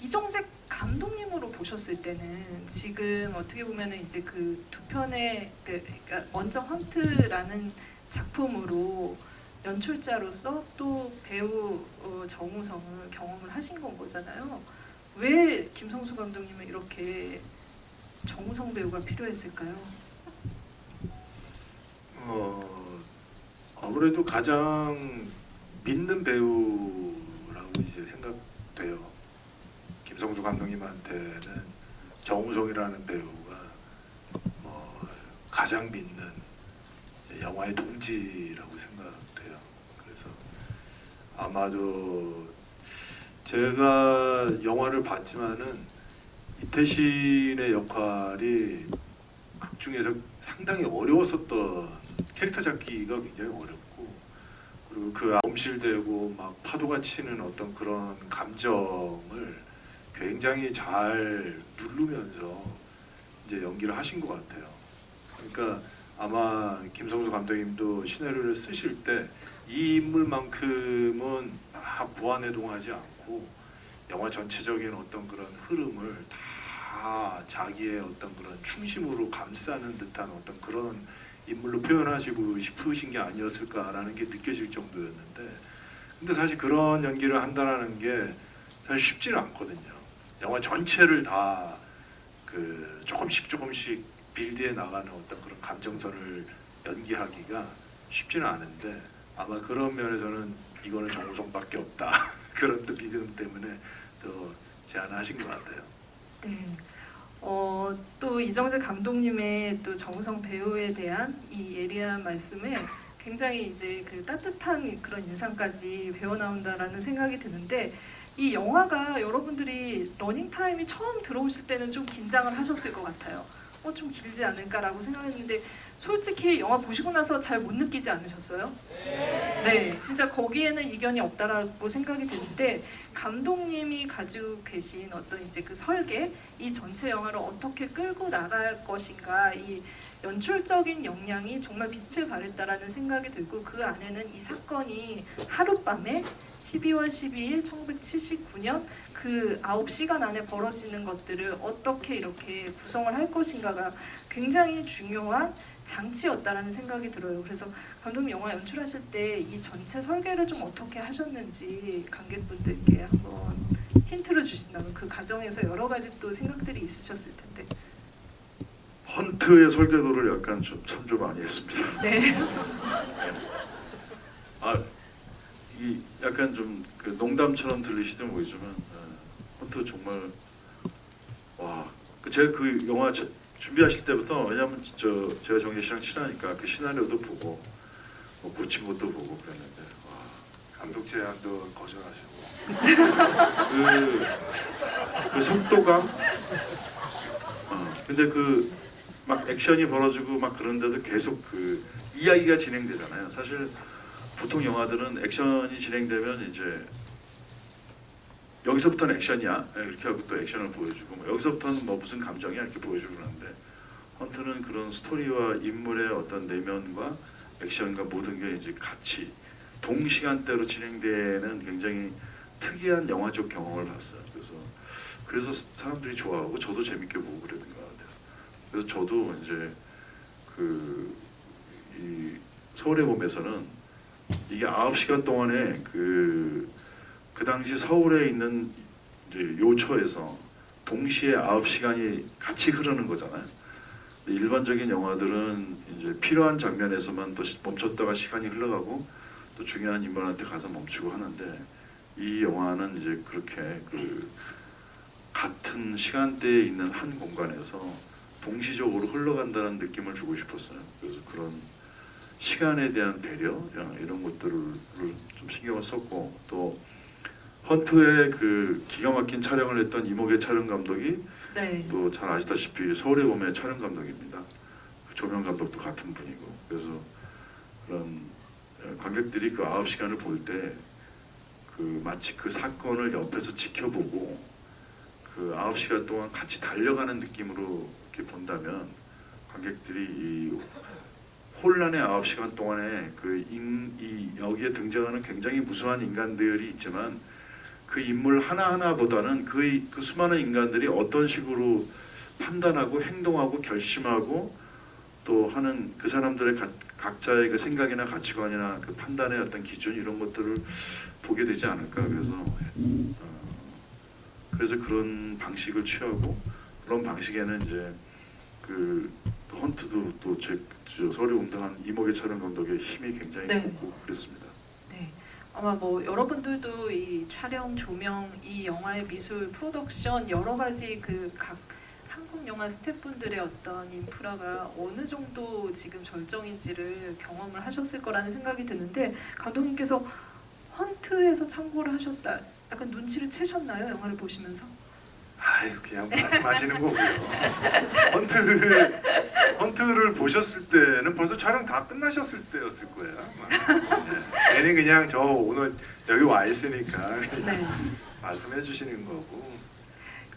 이정재 감독님으로 보셨을 때는 지금 어떻게 보면 이제 그 두 편의 그러니까 먼저 헌트라는 작품으로 연출자로서 또 배우 정우성을 경험을 하신 건 거잖아요. 왜 김성수 감독님은 이렇게 정우성 배우가 필요했을까요? 아무래도 가장 믿는 배우라고 이제 생각돼요. 김성수 감독님한테는 정우성이라는 배우가 가장 믿는 영화의 동지라고 생각돼요. 그래서 아마도 제가 영화를 봤지만은 이태신의 역할이 극 중에서 상당히 어려웠었던 캐릭터 잡기가 굉장히 어렵고, 그리고 그 엄실대고 막 파도가 치는 어떤 그런 감정을 굉장히 잘 누르면서 이제 연기를 하신 것 같아요. 그러니까 아마 김성수 감독님도 시나리오를 쓰실 때 이 인물만큼은 막 보완해동하지 않고 영화 전체적인 어떤 그런 흐름을 다 자기의 어떤 그런 충심으로 감싸는 듯한 어떤 그런 인물로 표현하시고 싶으신 게 아니었을까라는 게 느껴질 정도였는데, 근데 사실 그런 연기를 한다라는 게 사실 쉽지는 않거든요. 영화 전체를 다 그 조금씩 빌드해 나가는 어떤 그런 감정선을 연기하기가 쉽지는 않은데, 아마 그런 면에서는 이거는 정우성밖에 없다 그런 또 믿음 때문에 또 제안하신 것 같아요. 네. 또 이정재 감독님의 또 정우성 배우에 대한 이 예리한 말씀에 굉장히 이제 그 따뜻한 그런 인상까지 배어 나온다라는 생각이 드는데, 이 영화가 여러분들이 러닝 타임이 처음 들어오실 때는 좀 긴장을 하셨을 것 같아요. 좀 길지 않을까라고 생각했는데 솔직히 영화 보시고 나서 잘 못 느끼지 않으셨어요? 네, 진짜 거기에는 이견이 없다라고 생각이 드는데, 감독님이 가지고 계신 어떤 이제 그 설계, 이 전체 영화를 어떻게 끌고 나갈 것인가, 이 연출적인 역량이 정말 빛을 발했다라는 생각이 들고, 그 안에는 이 사건이 하룻밤에 12월 12일 1979년 그 9시간 안에 벌어지는 것들을 어떻게 이렇게 구성을 할 것인가가 굉장히 중요한 장치였다라는 생각이 들어요. 그래서 감독님 영화 연출하실 때 이 전체 설계를 좀 어떻게 하셨는지 관객분들께 한번 힌트를 주신다면, 그 과정에서 여러 가지 또 생각들이 있으셨을 텐데. 헌트의 설계도를 약간 참 좀 많이 했습니다. 네. 이 약간 좀 그 농담처럼 들리시든 모르지만 헌트 정말 제가 그 영화 준비하실 때부터, 왜냐면 제가 정재 씨랑 친하니까 그 시나리오도 보고 뭐 고친 것도 보고 그랬는데, 감독 제안도 거절하시고 그 속도감, 근데 그 막 액션이 벌어지고 막 그런데도 계속 그 이야기가 진행되잖아요. 사실 보통 영화들은 액션이 진행되면 이제 여기서부터는 액션이야 이렇게 하고 또 액션을 보여주고, 뭐 여기서부터는 뭐 무슨 감정이야 이렇게 보여주고 그러는데, 헌트는 그런 스토리와 인물의 어떤 내면과 액션과 모든 게 이제 같이 동시간대로 진행되는 굉장히 특이한 영화적 경험을 봤어요. 그래서 사람들이 좋아하고 저도 재밌게 보고 그랬던 것 같아요. 그래서 저도 이제 이 서울의 봄에서는 이게 9시간 동안에 그 당시 서울에 있는 이제 요초에서 동시에 9시간이 같이 흐르는 거잖아요. 일반적인 영화들은 이제 필요한 장면에서만 또 멈췄다가 시간이 흘러가고 또 중요한 인물한테 가서 멈추고 하는데, 이 영화는 이제 그렇게 그 같은 시간대에 있는 한 공간에서 동시적으로 흘러간다는 느낌을 주고 싶었어요. 그래서 그런 시간에 대한 배려 이런 것들을 좀 신경을 썼고, 또 헌트의 그 기가 막힌 촬영을 했던 이목의 촬영 감독이 네. 또 잘 아시다시피 서울의 봄의 촬영 감독입니다. 그 조명 감독도 같은 분이고, 그래서 그런 관객들이 그 9시간을 볼 때 그 마치 그 사건을 옆에서 지켜보고 그 9시간 동안 같이 달려가는 느낌으로 이렇게 본다면, 관객들이 이 혼란의 9시간 동안에 여기에 등장하는 굉장히 무수한 인간들이 있지만, 그 인물 하나하나보다는 그 수많은 인간들이 어떤 식으로 판단하고 행동하고 결심하고 또 하는 그 사람들의 각자의 그 생각이나 가치관이나 그 판단의 어떤 기준, 이런 것들을 보게 되지 않을까. 그래서 그런 방식을 취하고, 그런 방식에는 이제 그 헌트도 또 서울의 봄당한 이목의 촬영 감독의 힘이 굉장히 네. 좋고 그랬습니다. 네. 아마 뭐 여러분들도 이 촬영, 조명, 이 영화의 미술, 프로덕션 여러 가지 그 각 한국 영화 스태프분들의 어떤 인프라가 어느 정도 지금 절정인지를 경험을 하셨을 거라는 생각이 드는데, 감독님께서 헌트에서 참고를 하셨다, 약간 눈치를 채셨나요? 영화를 보시면서? 아유 그냥 말씀하시는 거고요. 헌트를 보셨을 때는 벌써 촬영 다 끝나셨을 때였을 거예요. 아마. 네. 괜히 그냥 저 오늘 여기 와 있으니까 네. 말씀해 주시는 거고.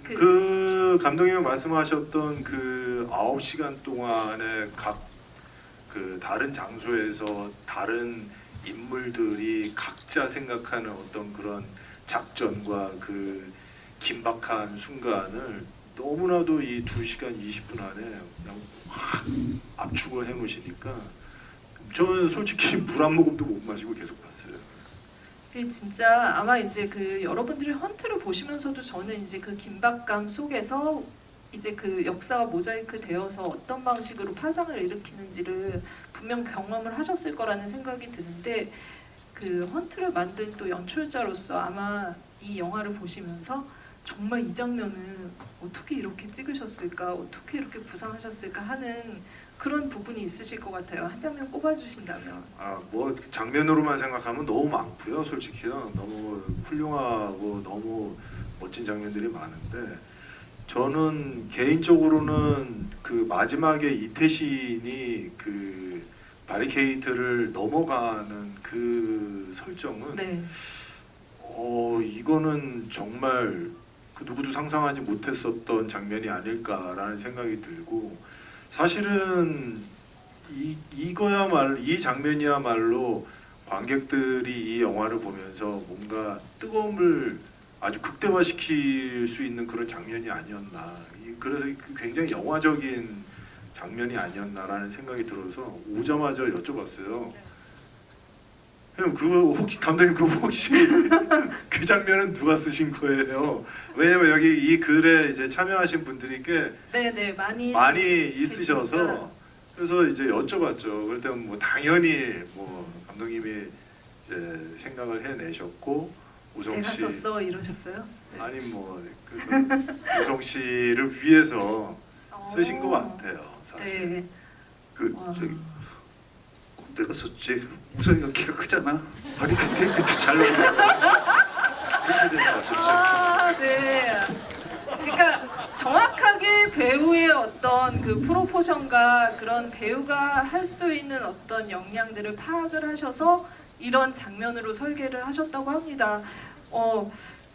그- 그 감독님이 말씀하셨던 그 9시간 동안에 각 그 다른 장소에서 다른 인물들이 각자 생각하는 어떤 그런 작전과 그 긴박한 순간을 너무나도 이 2시간 20분 안에 그냥 확 압축을 해놓으시니까 저는 솔직히 물 한 모금도 못 마시고 계속 봤어요. 그게 진짜 아마 이제 그 여러분들이 헌트를 보시면서도 저는 이제 그 긴박감 속에서 이제 그 역사가 모자이크 되어서 어떤 방식으로 파장을 일으키는지를 분명 경험을 하셨을 거라는 생각이 드는데 그 헌트를 만든 또 연출자로서 아마 이 영화를 보시면서 정말 이 장면은 어떻게 이렇게 찍으셨을까, 어떻게 이렇게 구상하셨을까 하는 그런 부분이 있으실 것 같아요. 한 장면 꼽아주신다면. 뭐 장면으로만 생각하면 너무 많고요. 솔직히요. 너무 훌륭하고 너무 멋진 장면들이 많은데 저는 개인적으로는 그 마지막에 이태신이 그 바리케이트를 넘어가는 그 설정은 네. 이거는 정말 그 누구도 상상하지 못했었던 장면이 아닐까라는 생각이 들고 사실은 이거야말로 이 장면이야말로 관객들이 이 영화를 보면서 뭔가 뜨거움을 아주 극대화시킬 수 있는 그런 장면이 아니었나. 그래서 굉장히 영화적인 장면이 아니었나라는 생각이 들어서 오자마자 여쭤봤어요. 형 그거 혹시 감독님 그거 혹시 그 장면은 누가 쓰신 거예요? 왜냐면 여기 이 글에 이제 참여하신 분들이 꽤 네네 많이 있으셔서 계시니까. 그래서 이제 여쭤봤죠. 그럴 때는 뭐 당연히 뭐 감독님이 이제 생각을 해내셨고 우성 내가 씨 썼어 이러셨어요? 아니 뭐 그래서 우성 씨를 위해서 쓰신 것 같아요. 사실. 네. 그 와. 저기 내가 썼지. 우성이가 키가 크잖아. 바리케이트도 잘 나오고. 이렇게 되는 것 같아. 네. 그러니까 정확하게 배우의 어떤 그 프로포션과 그런 배우가 할 수 있는 어떤 역량들을 파악을 하셔서 이런 장면으로 설계를 하셨다고 합니다.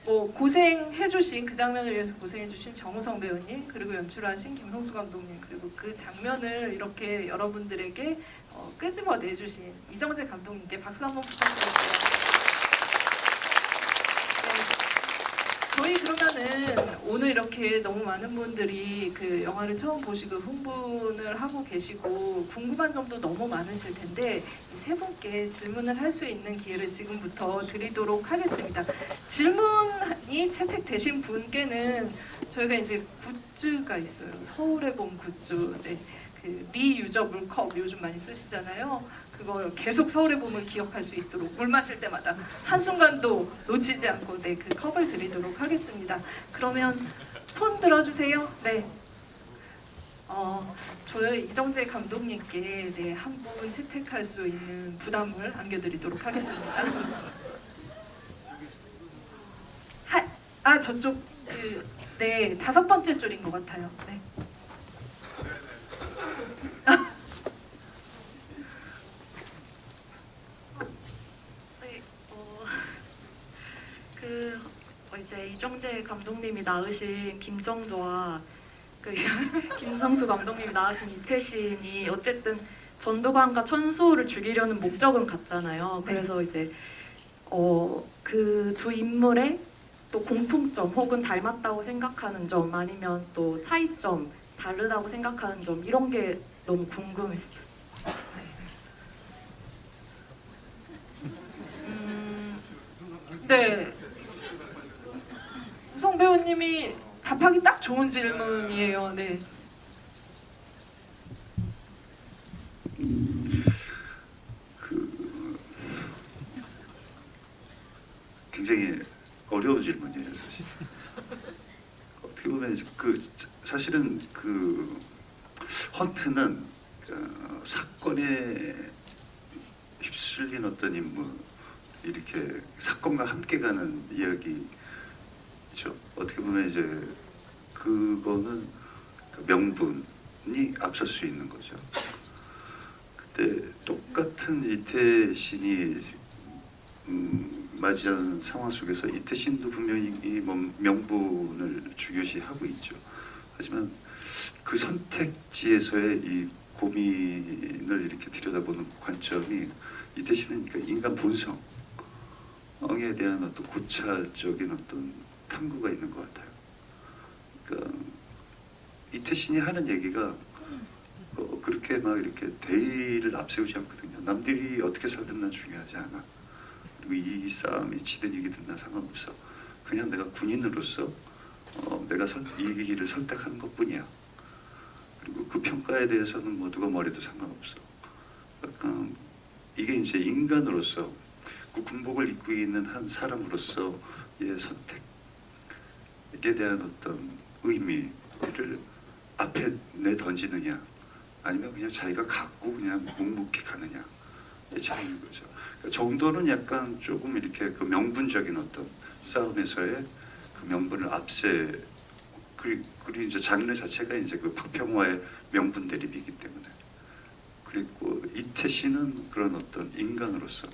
뭐 고생해주신 그 장면을 위해서 고생해주신 정우성 배우님 그리고 연출하신 김성수 감독님 그리고 그 장면을 이렇게 여러분들에게 끄집어내주신 이정재 감독님께 박수 한번 부탁드릴게요. 저희 그러면은 오늘 이렇게 너무 많은 분들이 그 영화를 처음 보시고 흥분을 하고 계시고 궁금한 점도 너무 많으실 텐데 이 세 분께 질문을 할 수 있는 기회를 지금부터 드리도록 하겠습니다. 질문이 채택되신 분께는 저희가 이제 굿즈가 있어요. 서울의 봄 굿즈. 네. 그 리유저블 컵 요즘 많이 쓰시잖아요. 그걸 계속 서울의 봄을 기억할 수 있도록 물 마실 때마다 한순간도 놓치지 않고 네, 그 컵을 드리도록 하겠습니다. 그러면 손 들어주세요. 네. 저희 이정재 감독님께 네, 한 분 채택할 수 있는 부담을 안겨드리도록 하겠습니다. 저쪽 네 5번째 줄인 것 같아요. 네. 이제 이정재 감독님이 낳으신 김정도와 그 김성수 감독님이 낳으신 이태신이 어쨌든 전두관과 천수호를 죽이려는 목적은 같잖아요. 그래서 이제 그 두 인물의 또 공통점 혹은 닮았다고 생각하는 점 아니면 또 차이점 다르다고 생각하는 점 이런 게 너무 궁금했어요. 네. 우성 배우님이 답하기 딱 좋은 질문이에요. 네. 굉장히 어려운 질문이에요, 사실. 어떻게 보면 사실은 그 헌트는 사건에 휩쓸린 어떤 인물 이렇게 사건과 함께 가는 이야기죠. 어떻게 보면 이제 그거는 그 명분이 앞설 수 있는 거죠. 그때 똑같은 이태신이 맞이한 상황 속에서 이태신도 분명히 이 명분을 중요시하고 있죠. 하지만 그 선택지에서의 이 고민을 이렇게 들여다보는 관점이 이태신은 그러니까 인간 본성에 대한 어떤 고찰적인 어떤 탐구가 있는 것 같아요. 그러니까 이태신이 하는 얘기가 그렇게 막 이렇게 대의를 앞세우지 않거든요. 남들이 어떻게 살든 난 중요하지 않아. 그리고 이 싸움이 지든 이기든 난 상관없어. 그냥 내가 군인으로서 내가 이 길을 선택하는 것뿐이야. 그리고 그 평가에 대해서는 뭐 누가 뭐래도 상관없어. 약간 이게 이제 인간으로서 그 군복을 입고 있는 한 사람으로서의 선택에 대한 어떤 의미를 앞에 내 던지느냐, 아니면 그냥 자기가 갖고 그냥 묵묵히 가느냐 의 차이인 거죠. 그러니까 정도는 약간 조금 이렇게 그 명분적인 어떤 싸움에서의 그 명분을 그리고 이제 장르 자체가 이제 그 박평화의 명분 대립이기 때문에. 그리고 이태신은 그런 어떤 인간으로서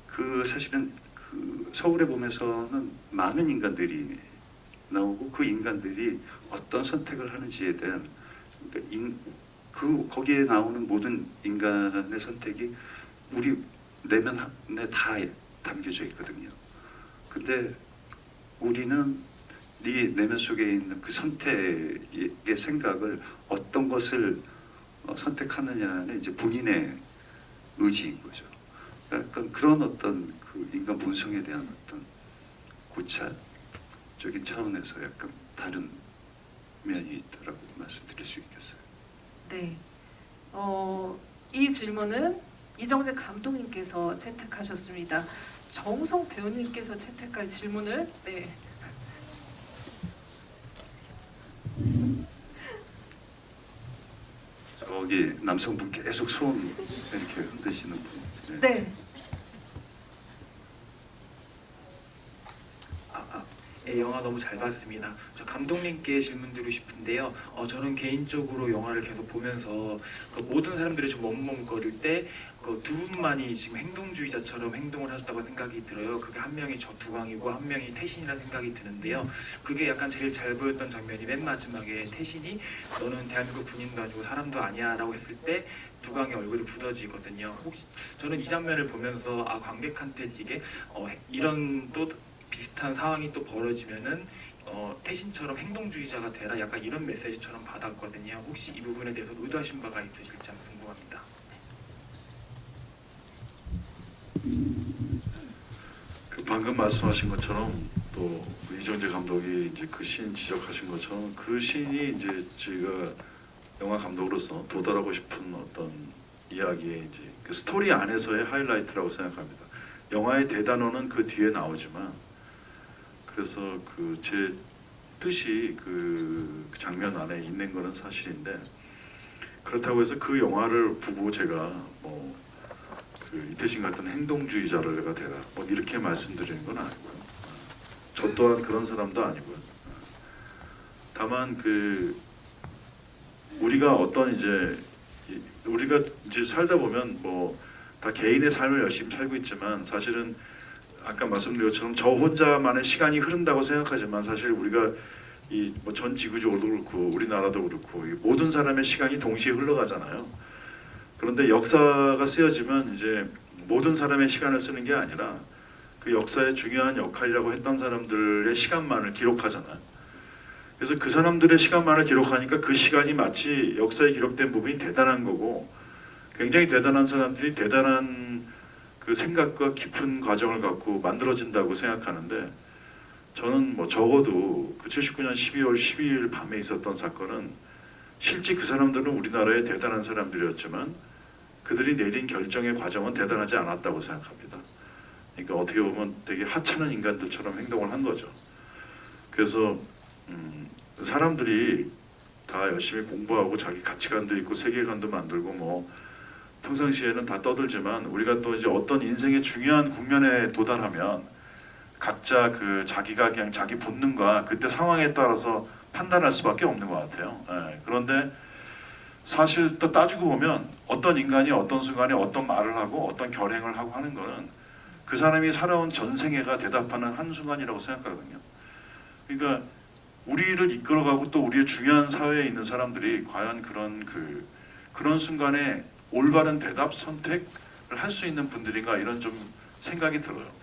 그 사실은 그 서울의 봄에서는 많은 인간들이 나오고 그 인간들이 어떤 선택을 하는지에 대한 그러니까 거기에 나오는 모든 인간의 선택이 우리 내면 안에 다 담겨져 있거든요. 근데 우리는 네 내면 속에 있는 그 선택의 생각을 어떤 것을 선택하느냐는 이제 본인의 의지인 거죠. 약간 그런 어떤 그 인간 본성에 대한 어떤 고찰적인 차원에서 약간 다른 면이 있다라고 말씀드릴 수 있겠어요. 네. 이 질문은 이정재 감독님께서 채택하셨습니다. 정우성 배우님께서 채택할 질문을 저기 남성분 계속 손 이렇게 흔드시는 분. 네. 네, 영화 너무 잘 봤습니다. 저 감독님께 질문 드리고 싶은데요. 저는 개인적으로 영화를 계속 보면서 그 모든 사람들이 좀 머뭇거릴 때 그 두 분만이 지금 행동주의자처럼 행동을 하셨다고 생각이 들어요. 그게 한 명이 저두광이고 한 명이 태신이라는 생각이 드는데요. 그게 약간 제일 잘 보였던 장면이 맨 마지막에 태신이 너는 대한민국 군인도 아니고 사람도 아니야 라고 했을 때 두광의 얼굴이 굳어지거든요. 혹시 저는 이 장면을 보면서 관객한테 이게 이런 또 비슷한 상황이 또 벌어지면은 태신처럼 행동주의자가 되라 약간 이런 메시지처럼 받았거든요. 혹시 이 부분에 대해서 의도하신 바가 있으실지 한번 궁금합니다. 그 방금 말씀하신 것처럼 또 이정재 감독이 이제 그 씬 지적하신 것처럼 그 씬이 이제 제가 영화 감독으로서 도달하고 싶은 어떤 이야기의 이제 그 스토리 안에서의 하이라이트라고 생각합니다. 영화의 대단원은 그 뒤에 나오지만 그래서 그 제 뜻이 그 장면 안에 있는 거는 사실인데 그렇다고 해서 그 영화를 보고 제가 뭐 그 이태신 같은 행동주의자를 내가 되라 뭐 이렇게 말씀드리는 건 아니고요. 저 또한 그런 사람도 아니고요. 다만 그 우리가 어떤 우리가 이제 살다 보면 뭐 다 개인의 삶을 열심히 살고 있지만 사실은 아까 말씀드린 것처럼 저 혼자만의 시간이 흐른다고 생각하지만 사실 우리가 이 뭐 전 지구적으로도 그렇고 우리나라도 그렇고 모든 사람의 시간이 동시에 흘러가잖아요. 그런데 역사가 쓰여지면 이제 모든 사람의 시간을 쓰는 게 아니라 그 역사의 중요한 역할이라고 했던 사람들의 시간만을 기록하잖아요. 그래서 그 사람들의 시간만을 기록하니까 그 시간이 마치 역사에 기록된 부분이 대단한 거고 굉장히 대단한 사람들이 대단한 그 생각과 깊은 과정을 갖고 만들어진다고 생각하는데 저는 뭐 적어도 그 79년 12월 12일 밤에 있었던 사건은 실제 그 사람들은 우리나라의 대단한 사람들이었지만 그들이 내린 결정의 과정은 대단하지 않았다고 생각합니다. 그러니까 어떻게 보면 되게 하찮은 인간들처럼 행동을 한 거죠. 그래서 사람들이 다 열심히 공부하고 자기 가치관도 있고 세계관도 만들고 뭐 평상시에는 다 떠들지만 우리가 또 이제 어떤 인생의 중요한 국면에 도달하면 각자 그 자기가 그냥 자기 본능과 그때 상황에 따라서 판단할 수밖에 없는 것 같아요. 예, 그런데 사실 또 따지고 보면 어떤 인간이 어떤 순간에 어떤 말을 하고 어떤 결행을 하고 하는 거는 그 사람이 살아온 전생애가 대답하는 한순간이라고 생각하거든요. 그러니까 우리를 이끌어가고 또 우리의 중요한 사회에 있는 사람들이 과연 그런 순간에 올바른 대답 선택을 할 수 있는 분들인가 이런 좀 생각이 들어요.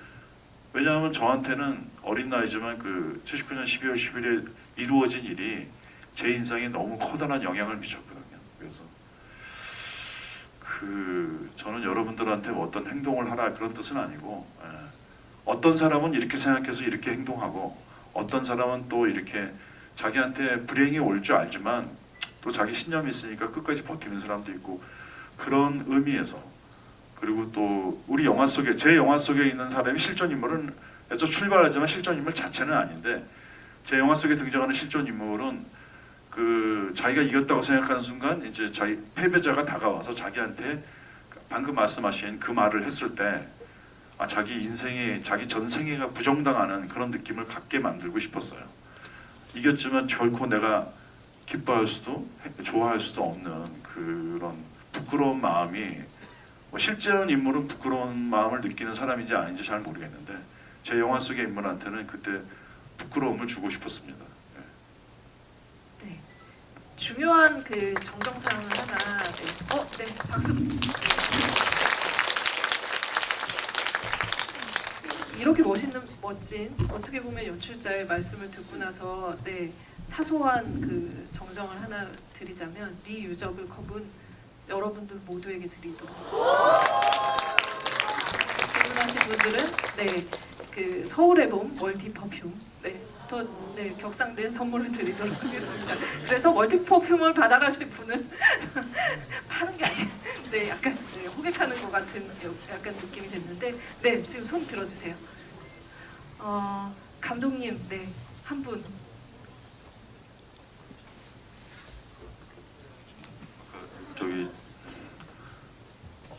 왜냐하면 저한테는 어린 나이지만 그 79년 12월 10일에 이루어진 일이 제 인생에 너무 커다란 영향을 미쳤거든요. 그래서 저는 여러분들한테 어떤 행동을 하라 그런 뜻은 아니고, 어떤 사람은 이렇게 생각해서 이렇게 행동하고 어떤 사람은 또 이렇게 자기한테 불행이 올 줄 알지만 또 자기 신념이 있으니까 끝까지 버티는 사람도 있고, 그런 의미에서, 그리고 또 우리 영화 속에, 제 영화 속에 있는 사람이 실존 인물은 에서 출발하지만 실존 인물 자체는 아닌데, 제 영화 속에 등장하는 실존 인물은 자기가 이겼다고 생각하는 순간 이제 자기 패배자가 다가와서 자기한테 방금 말씀하신 그 말을 했을 때 자기 인생에, 자기 전생애가 부정당하는 그런 느낌을 갖게 만들고 싶었어요. 이겼지만 결코 내가 기뻐할 수도 좋아할 수도 없는 그런 부끄러운 마음이, 실제로는 인물은 부끄러운 마음을 느끼는 사람인지 아닌지 잘 모르겠는데 제 영화 속의 인물한테는 그때 부끄러움을 주고 싶었습니다. 네. 중요한 그 정정사항을 하나. 네. 네, 박수. 네. 이렇게 멋진 어떻게 보면 연출자의 말씀을 듣고 나서 사소한 그 정정을 하나 드리자면, 리 유저블 컵은 여러분들 모두에게 드리도록. 질문하신 분들은 그 서울의 봄 멀티 퍼퓸 더 격상된 선물을 드리도록 하겠습니다. 그래서 멀티 퍼퓸을 받아가실 분은 파는 게 아니에요. 약간 호객하는 것 같은 약간 느낌이 됐는데, 지금 손 들어주세요. 감독님, 한 분. 저기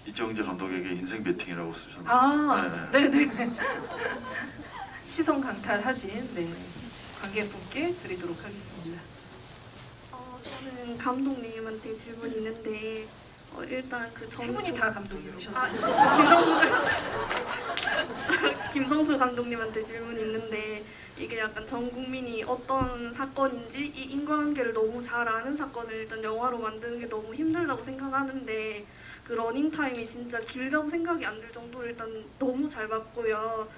이정재 감독에게 인생 배팅이라고 쓰셨나요? 네네. 시선 강탈하신 관객분께 드리도록 하겠습니다. 저는 감독님한테 질문이 있는데 일단 세 분이 다 감독님이셨어요. 김성수 감독님한테 질문이 있는데, 이게 약간 전 국민이 어떤 사건인지 이 인과관계를 너무 잘 아는 사건을 일단 영화로 만드는 게 너무 힘들다고 생각하는데, 그 러닝타임이 진짜 길다고 생각이 안 들 정도로 일단 너무 잘 봤고요.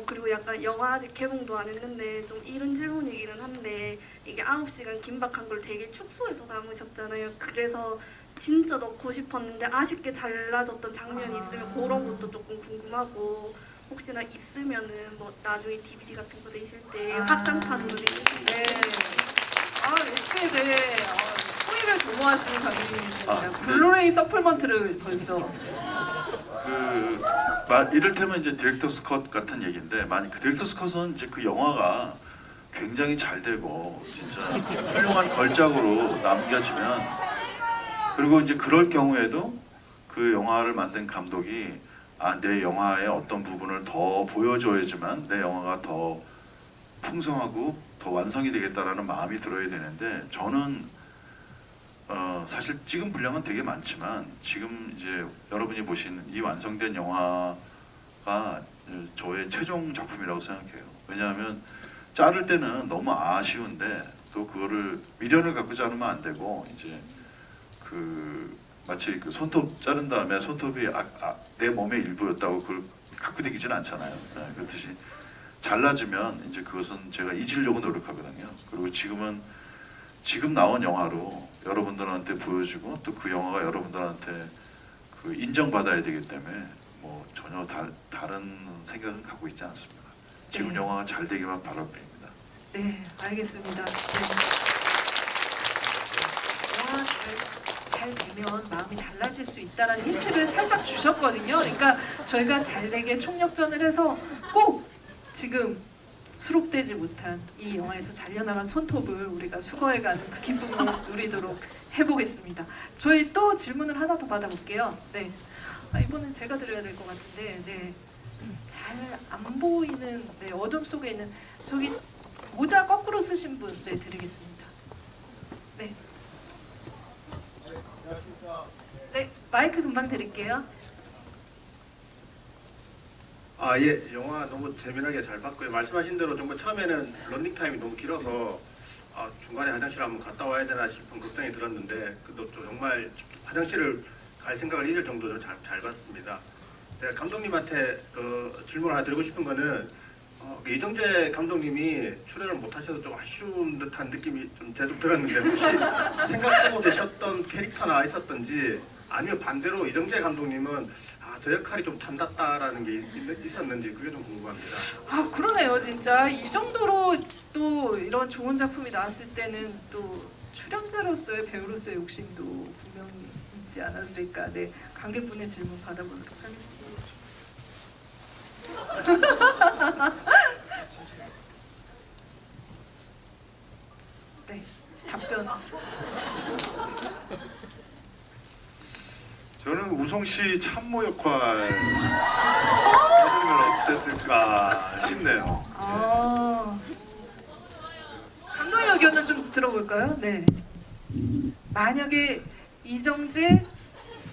그리고 약간 영화 아직 개봉도 안 했는데 좀 이른 질문이기는 한데, 이게 9시간 긴박한 걸 되게 축소해서 담으셨잖아요. 그래서 진짜 넣고 싶었는데 아쉽게 잘라졌던 장면이 있으면 그런 것도 조금 궁금하고, 혹시나 있으면은 뭐 나중에 DVD 같은 거 내실 때 확장판으로 내실 수 있어요. 역시 호의를 도모하시는 감독님이십니다. 네. 블루레이 서플먼트를 벌써. 이를테면 이제 디렉터스 컷 같은 얘기인데, 만약 그 디렉터스 컷은 이제 그 영화가 굉장히 잘 되고 진짜 훌륭한 걸작으로 남겨지면, 그리고 이제 그럴 경우에도 그 영화를 만든 감독이 내 영화의 어떤 부분을 더 보여줘야지만 내 영화가 더 풍성하고 더 완성이 되겠다라는 마음이 들어야 되는데, 저는 사실 찍은 분량은 되게 많지만 지금 이제 여러분이 보신 이 완성된 영화가 저의 최종 작품이라고 생각해요. 왜냐하면 자를 때는 너무 아쉬운데 또 그거를 미련을 갖고 자르면 안 되고, 이제 마치 손톱 자른 다음에 손톱이 내 몸의 일부였다고 그걸 갖고 다니지는 않잖아요. 그렇듯이 잘라주면 이제 그것은 제가 잊으려고 노력하거든요. 그리고 지금 나온 영화로 여러분들한테 보여주고 또 그 영화가 여러분들한테 인정받아야 되기 때문에 뭐 전혀 다른 생각은 갖고 있지 않습니다. 지금 영화가 잘 되기만 바랄 뿐입니다. 네, 알겠습니다. 영화 잘 되면 마음이 달라질 수 있다는 힌트를 살짝 주셨거든요. 그러니까 저희가 잘 되게 총력전을 해서 꼭 지금 수록되지 못한 이 영화에서 잘려나간 손톱을 우리가 수거해가는 그 기쁨을 누리도록 해보겠습니다. 저희 또 질문을 하나 더 받아볼게요. 이번엔 제가 드려야 될 것 같은데, 잘 안 보이는 네, 어둠 속에 있는 저기 모자 거꾸로 쓰신 분 네, 드리겠습니다. 네. 네, 마이크 금방 드릴게요. 아, 예, 영화 너무 재미나게 잘 봤고요. 말씀하신 대로 정말 처음에는 런닝 타임이 너무 길어서 중간에 화장실 한번 갔다 와야 되나 싶은 걱정이 들었는데 그래도 정말 화장실을 갈 생각을 잊을 정도로 잘 봤습니다. 제가 감독님한테 질문 하나 드리고 싶은 거는 이정재 감독님이 출연을 못하셔서 좀 아쉬운 듯한 느낌이 좀 제가 들었는데 혹시 생각하고 계셨던 캐릭터나 있었던지 아니면 반대로 이정재 감독님은 저 역할이 좀 탐났다라는 게 있었는지 그게 좀 궁금합니다. 아 그러네요 진짜 이 정도로 또 이런 좋은 작품이 나왔을 때는 또 출연자로서의 배우로서의 욕심도 분명히 있지 않았을까. 네, 관객분의 질문 받아보도록 하겠습니다. 네, 답변. 저는 우성 씨 참모 역할 했으면 어땠을까 싶네요. 감독의 의견을 좀 들어볼까요? 네. 만약에 이정재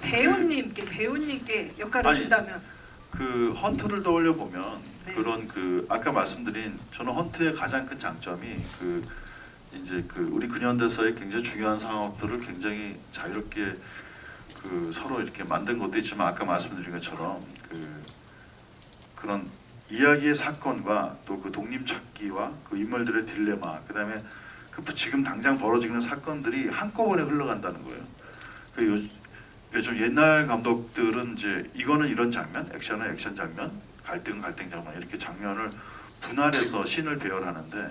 배우님께 역할을 아니, 준다면 그 헌트를 떠올려 보면 네. 그런 그 아까 말씀드린 저는 헌트의 가장 큰 장점이 그 이제 그 우리 근현대사의 굉장히 중요한 상황들을 굉장히 자유롭게 그 서로 이렇게 만든 것도 있지만 아까 말씀드린 것처럼 그런 이야기의 사건과 또 그 독립 찾기와 그 인물들의 딜레마 그다음에 그 지금 당장 벌어지는 사건들이 한꺼번에 흘러간다는 거예요. 좀 옛날 감독들은 이제 이거는 이런 장면, 액션은 액션 장면, 갈등은 갈등 장면 이렇게 장면을 분할해서 씬을 배열하는데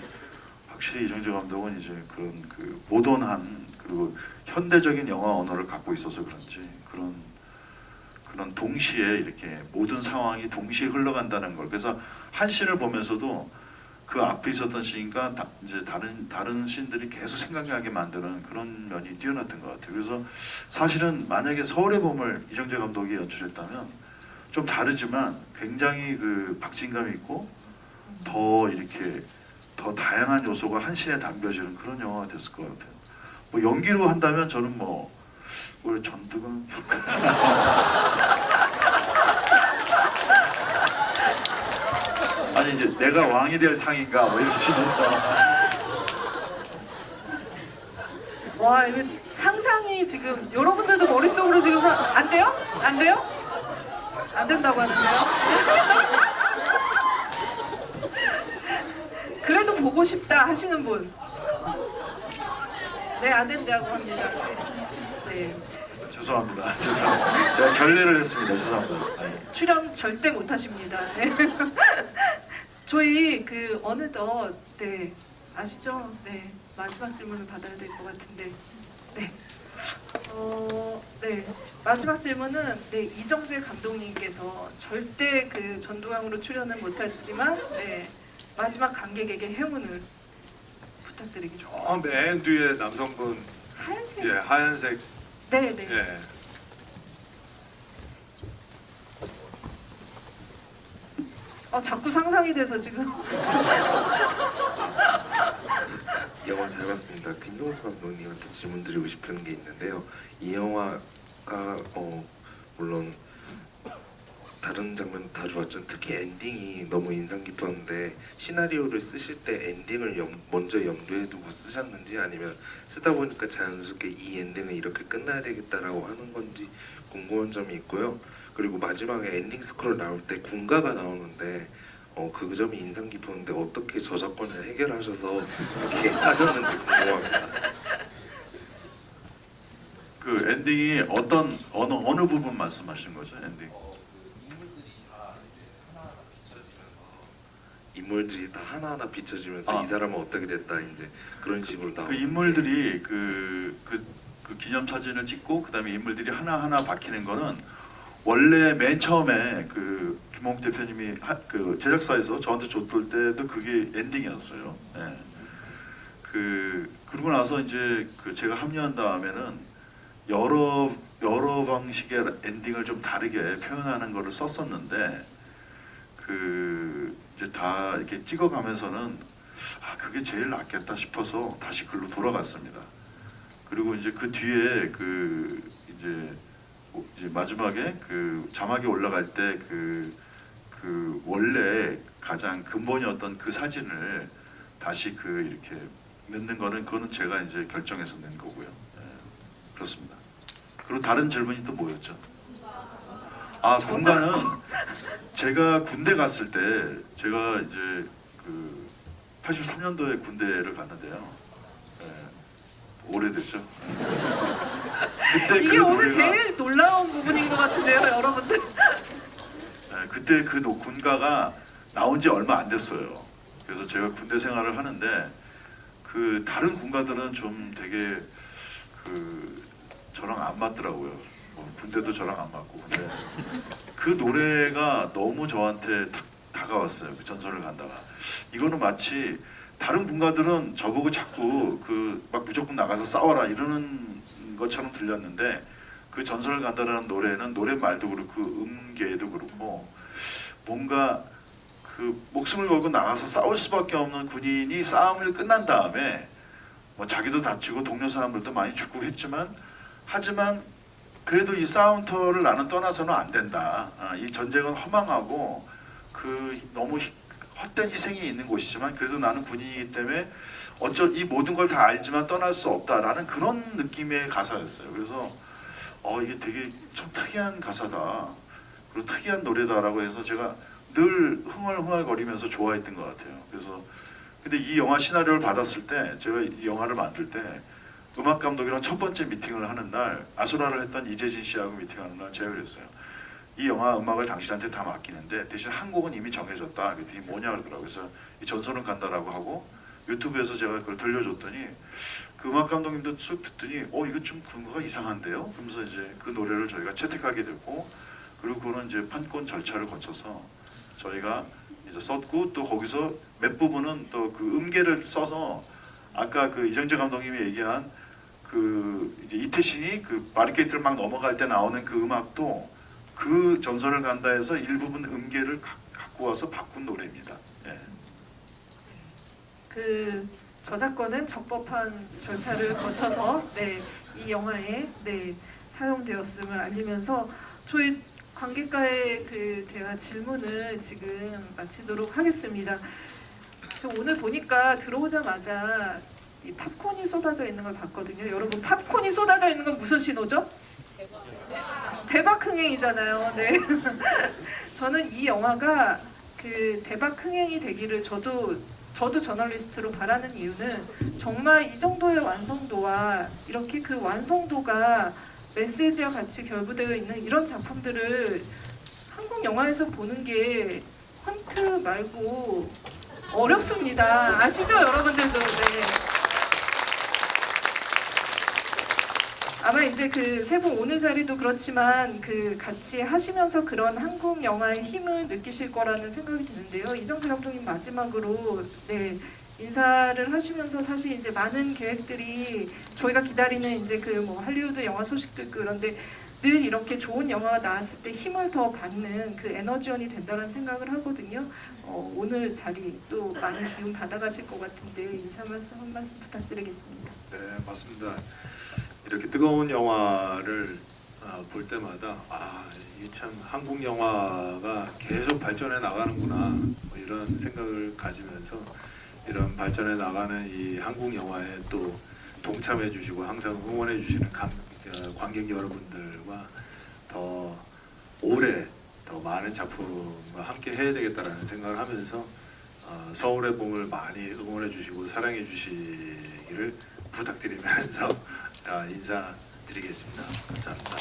확실히 이정재 감독은 이제 그런 그 모던한 그리고 현대적인 영화 언어를 갖고 있어서 그런지 그런 동시에 이렇게 모든 상황이 동시에 흘러간다는 걸 그래서 한 씬을 보면서도 그 앞에 있었던 씬과 이제 다른 씬들이 계속 생각나게 만드는 그런 면이 뛰어났던 것 같아요. 그래서 사실은 만약에 서울의 봄을 이정재 감독이 연출했다면 좀 다르지만 굉장히 그 박진감이 있고 더 이렇게 더 다양한 요소가 한 씬에 담겨지는 그런 영화가 됐을 것 같아요. 뭐 연기로 한다면 저는 뭐 우리 전두근 아니 이제 내가 왕이 될 상인가 뭐 이러시면서 와 이거 상상이 지금 여러분들도 머릿속으로 지금 안 돼요? 안 돼요? 안 된다고 하는데요? 그래도 보고 싶다 하시는 분? 네, 안 된다고 합니다. 네. 죄송합니다. 제가 결례를 했습니다. 죄송합니다. 아니. 출연 절대 못 하십니다. 네. 저희 그 어느덧 네 아시죠? 네 마지막 질문을 받아야 될 것 같은데 네. 네 마지막 질문은 네 이정재 감독님께서 절대 그 전두광으로 출연은 못하시지만 네 마지막 관객에게 행운을 부탁드리겠습니다. 맨 뒤에 남성분 하얀색. 예 하얀색 네네. 예. 자꾸 상상이 돼서 지금. 영화 잘 봤습니다. 김성수 감독님한테 질문 드리고 싶은 게 있는데요. 이 영화가 물론 다른 장면 다 좋았지만 특히 엔딩이 너무 인상 깊었는데 시나리오를 쓰실 때 엔딩을 먼저 염두에 두고 쓰셨는지 아니면 쓰다 보니까 자연스럽게 이 엔딩은 이렇게 끝나야 되겠다라고 하는 건지 궁금한 점이 있고요. 그리고 마지막에 엔딩 스크롤 나올 때 군가가 나오는데 그 점이 인상 깊었는데 어떻게 저작권을 해결하셔서 이렇게 하셨는지 궁금합니다. 그 엔딩이 어느 부분 말씀하시는 거죠? 엔딩. 인물들이 다 하나하나 비춰지면서 이 사람은 어떻게 됐다 이제 그런 식으로 나오고 그 인물들이 그 기념 사진을 찍고 그다음에 인물들이 하나하나 박히는 거는 원래 맨 처음에 그 김홍 대표님이 그 제작사에서 저한테 줬을 때도 그게 엔딩이었어요. 예. 그러고 나서 이제 그 제가 합류한 다음에는 여러 방식의 엔딩을 좀 다르게 표현하는 거를 썼었는데 그 이제 다 이렇게 찍어가면서는 아 그게 제일 낫겠다 싶어서 다시 글로 돌아갔습니다. 그리고 이제 그 뒤에 그 이제 마지막에 그 자막이 올라갈 때 그 원래 가장 근본이었던 그 사진을 다시 그 이렇게 넣는 거는 그거는 제가 이제 결정해서 낸 거고요. 예, 그렇습니다. 그리고 다른 질문이 또 뭐였죠? 아 군가는 제가 군대 갔을 때 제가 이제 그 83년도에 군대를 갔는데요. 예, 오래됐죠. 그때 이게 그 오늘 노래가- 제일 놀라운 부분인 것 같은데요, 여러분들. 네, 그때 그 군가가 나온 지 얼마 안 됐어요. 그래서 제가 군대 생활을 하는데 그 다른 군가들은 좀 되게 그 저랑 안 맞더라고요. 뭐 군대도 저랑 안 맞고 근데 그 노래가 너무 저한테 다가왔어요. 그 전선을 간다가 이거는 마치 다른 군가들은 저보고 자꾸 그 막 무조건 나가서 싸워라 이러는 것처럼 들렸는데 그 전설을 간다라는 노래는 노랫말도 그렇고 음계도 그렇고 뭔가 그 목숨을 걸고 나가서 싸울 수밖에 없는 군인이 싸움을 끝난 다음에 뭐 자기도 다치고 동료 사람들도 많이 죽고 했지만 하지만 그래도 이 싸움터를 나는 떠나서는 안 된다. 이 전쟁은 허망하고 그 너무 헛된 희생이 있는 곳이지만 그래도 나는 군인이기 때문에 이 모든 걸 다 알지만 떠날 수 없다라는 그런 느낌의 가사였어요. 그래서 이게 되게 좀 특이한 가사다. 그리고 특이한 노래다라고 해서 제가 늘 흥얼흥얼거리면서 좋아했던 것 같아요. 그래서 근데 이 영화 시나리오를 받았을 때 제가 이 영화를 만들 때 음악 감독이랑 첫 번째 미팅을 하는 날 아수라를 했던 이재진 씨하고 미팅하는 날 제가 그랬어요. 이 영화 음악을 당신한테 다 맡기는데 대신 한 곡은 이미 정해졌다. 그랬더니 뭐냐 그러더라고요. 그래서 이 전설은 간다라고 하고 유튜브에서 제가 그걸 들려줬더니 그 음악 감독님도 쭉 듣더니 이거 좀 군가가 이상한데요? 그러면서 이제 그 노래를 저희가 채택하게 됐고 그리고 그거는 이제 판권 절차를 거쳐서 저희가 이제 썼고 또 거기서 몇 부분은 또 그 음계를 써서 아까 그 이정재 감독님이 얘기한 그 이제 이태신이 그 바리케이트를 막 넘어갈 때 나오는 그 음악도 그 전설을 간다 해서 일부분 음계를 갖고 와서 바꾼 노래입니다. 예. 그 저작권은 적법한 절차를 거쳐서 이 영화에 사용되었음을 알리면서 저희 관객과의 그 대화 질문을 지금 마치도록 하겠습니다. 저 오늘 보니까 들어오자마자 이 팝콘이 쏟아져 있는 걸 봤거든요. 여러분 팝콘이 쏟아져 있는 건 무슨 신호죠? 대박 흥행이잖아요. 네. 저는 이 영화가 그 대박 흥행이 되기를 저도 저널리스트로 바라는 이유는 정말 이 정도의 완성도와 이렇게 그 완성도가 메시지와 같이 결부되어 있는 이런 작품들을 한국 영화에서 보는 게 헌트 말고 어렵습니다. 아시죠, 여러분들도? 네. 아마 이제 그 세 분 오늘 자리도 그렇지만 그 같이 하시면서 그런 한국 영화의 힘을 느끼실 거라는 생각이 드는데요. 이정재 감독님 마지막으로 인사를 하시면서 사실 이제 많은 계획들이 저희가 기다리는 이제 그 뭐 할리우드 영화 소식도 있고 그런데 늘 이렇게 좋은 영화가 나왔을 때 힘을 더 받는 그 에너지원이 된다는 생각을 하거든요. 오늘 자리 또 많은 기운 받아가실 것 같은데 인사 말씀 한 말씀 부탁드리겠습니다. 네, 맞습니다. 이렇게 뜨거운 영화를 볼 때마다 이게 참 한국 영화가 계속 발전해 나가는구나 뭐 이런 생각을 가지면서 이런 발전해 나가는 이 한국 영화에 또 동참해 주시고 항상 응원해 주시는 관객 여러분들과 더 오래 더 많은 작품과 함께 해야 되겠다라는 생각을 하면서 서울의 봄을 많이 응원해 주시고 사랑해 주시기를 부탁드리면서 인사드리겠습니다. 감사합니다.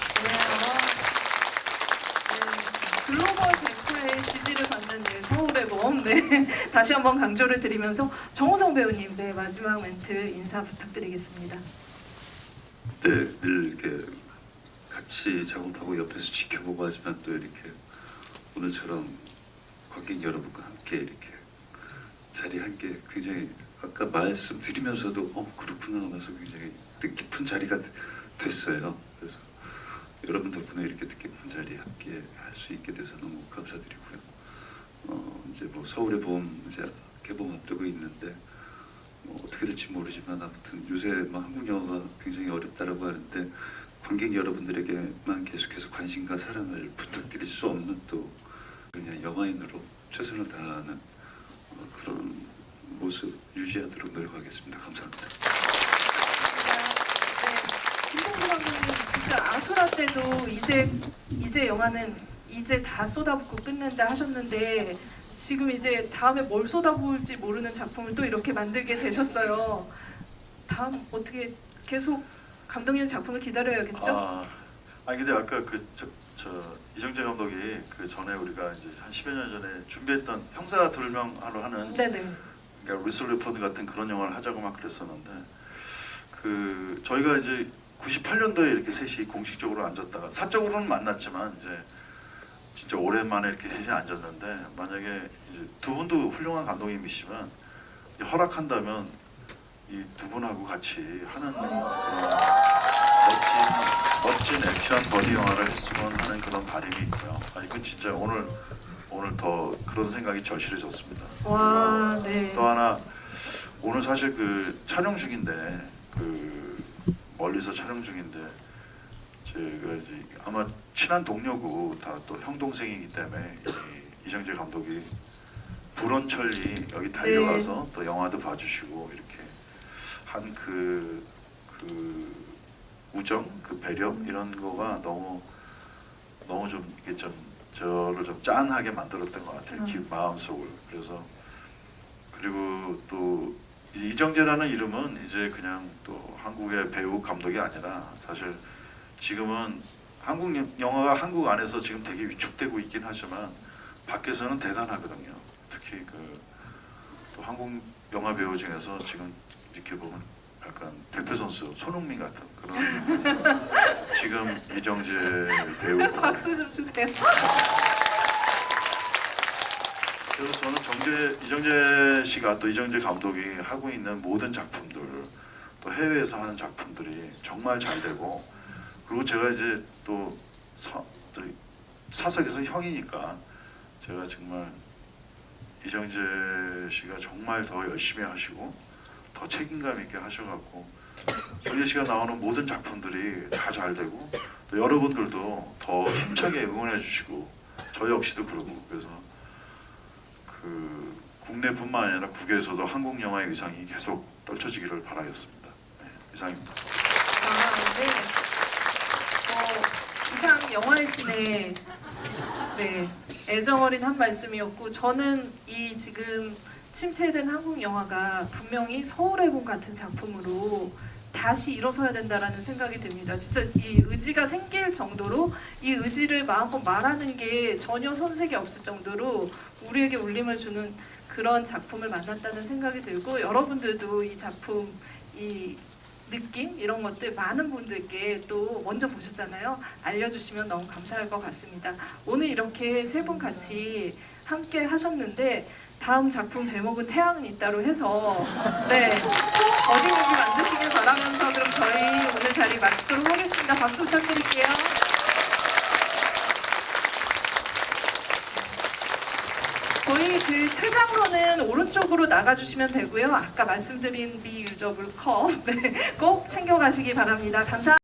글로벌 게스트의 지지를 받는 서울의 봄 다시 한번 강조를 드리면서 정호성 배우님 마지막 멘트 인사 부탁드리겠습니다. 네, 늘 이렇게 같이 작업하고 옆에서 지켜보고 하지만 또 이렇게 오늘처럼 관객 여러분과 함께 이렇게 자리한 게 굉장히 아까 말씀드리면서도 그렇구나 하면서 굉장히 뜻깊은 자리가 됐어요. 그래서 여러분 덕분에 이렇게 뜻깊은 자리에 함께 할 수 있게 돼서 너무 감사드리고요. 이제 뭐 서울의 봄 이제 개봉 앞두고 있는데 뭐 어떻게 될지 모르지만 아무튼 요새 뭐 한국 영화가 굉장히 어렵다라고 하는데 관객 여러분들에게만 계속해서 관심과 사랑을 부탁드릴 수 없는 또 그냥 영화인으로 최선을 다하는 그런 모습 유지하도록 노력하겠습니다. 감사합니다. 네, 김성수 감독님 진짜 아수라 때도 이제 영화는 이제 다 쏟아붓고 끝낸다 하셨는데 지금 이제 다음에 뭘 쏟아부을지 모르는 작품을 또 이렇게 만들게 되셨어요. 다음 어떻게 계속 감독님 작품을 기다려야겠죠? 근데 아까 이정재 감독이 그 전에 우리가 이제 한 10여 년 전에 준비했던 형사 둘명하러 하는 네네. 그러니까 리슬리포드 같은 그런 영화를 하자고 막 그랬었는데 저희가 이제 98년도에 이렇게 셋이 공식적으로 앉았다가 사적으로는 만났지만 이제 진짜 오랜만에 이렇게 셋이 앉았는데 만약에 이제 두 분도 훌륭한 감독님이시면 허락한다면 이 두 분하고 같이 하는 그런 멋진 액션 버디 영화를 했으면 하는 그런 바람이 있고요. 이건 진짜 오늘 더 그런 생각이 절실해졌습니다. 와, 네. 또 하나 오늘 사실 촬영 중인데 멀리서 촬영 중인데 제가 이제 아마 친한 동료고 다 또 형 동생이기 때문에 이정재 감독이 불원천리 여기 달려가서 또 영화도 봐주시고 이렇게 한 그 우정, 배려 이런 거가 너무 좀 이게 좀 저를 좀 짠하게 만들었던 것 같아요. 마음속을. 그래서 그리고 또 이정재라는 이름은 이제 그냥 또 한국의 배우 감독이 아니라 사실 지금은 한국 영화가 한국 안에서 지금 되게 위축되고 있긴 하지만 밖에서는 대단하거든요. 특히 또 한국 영화 배우 중에서 지금 이렇게 보면 약간 대표 선수 손흥민 같은 그런 지금 이정재 배우 박수 좀 주세요. 그래서 저는 이정재 씨가 또 이정재 감독이 하고 있는 모든 작품들 또 해외에서 하는 작품들이 정말 잘 되고 그리고 제가 이제 또 사석에서 형이니까 제가 정말 이정재 씨가 정말 더 열심히 하시고 더 책임감 있게 하셔갖고 이정재 씨가 나오는 모든 작품들이 다 잘 되고 또 여러분들도 더 힘차게 응원해 주시고 저 역시도 그러고 그래서 국내뿐만 아니라 국외에서도 한국 영화의 위상이 계속 떨쳐지기를 바라겠습니다. 네, 이상입니다. 네. 이상 영화의 신의 애정어린 한 말씀이었고 저는 이 지금 침체된 한국 영화가 분명히 서울의 봄 같은 작품으로 다시 일어서야 된다라는 생각이 듭니다. 진짜 이 의지가 생길 정도로 이 의지를 마음껏 말하는 게 전혀 손색이 없을 정도로 우리에게 울림을 주는 그런 작품을 만났다는 생각이 들고 여러분들도 이 작품, 이 느낌 이런 것들 많은 분들께 또 먼저 보셨잖아요. 알려주시면 너무 감사할 것 같습니다. 오늘 이렇게 세 분 같이 함께 하셨는데 다음 작품 제목은 태양은 있다로 해서 어디무비 만드시길 바라면서 그럼 저희 오늘 자리 마치도록 하겠습니다. 박수 부탁드릴게요. 저희 퇴장로는 오른쪽으로 나가주시면 되고요. 아까 말씀드린 미유저블 컵 꼭 챙겨가시기 바랍니다. 감사합니다.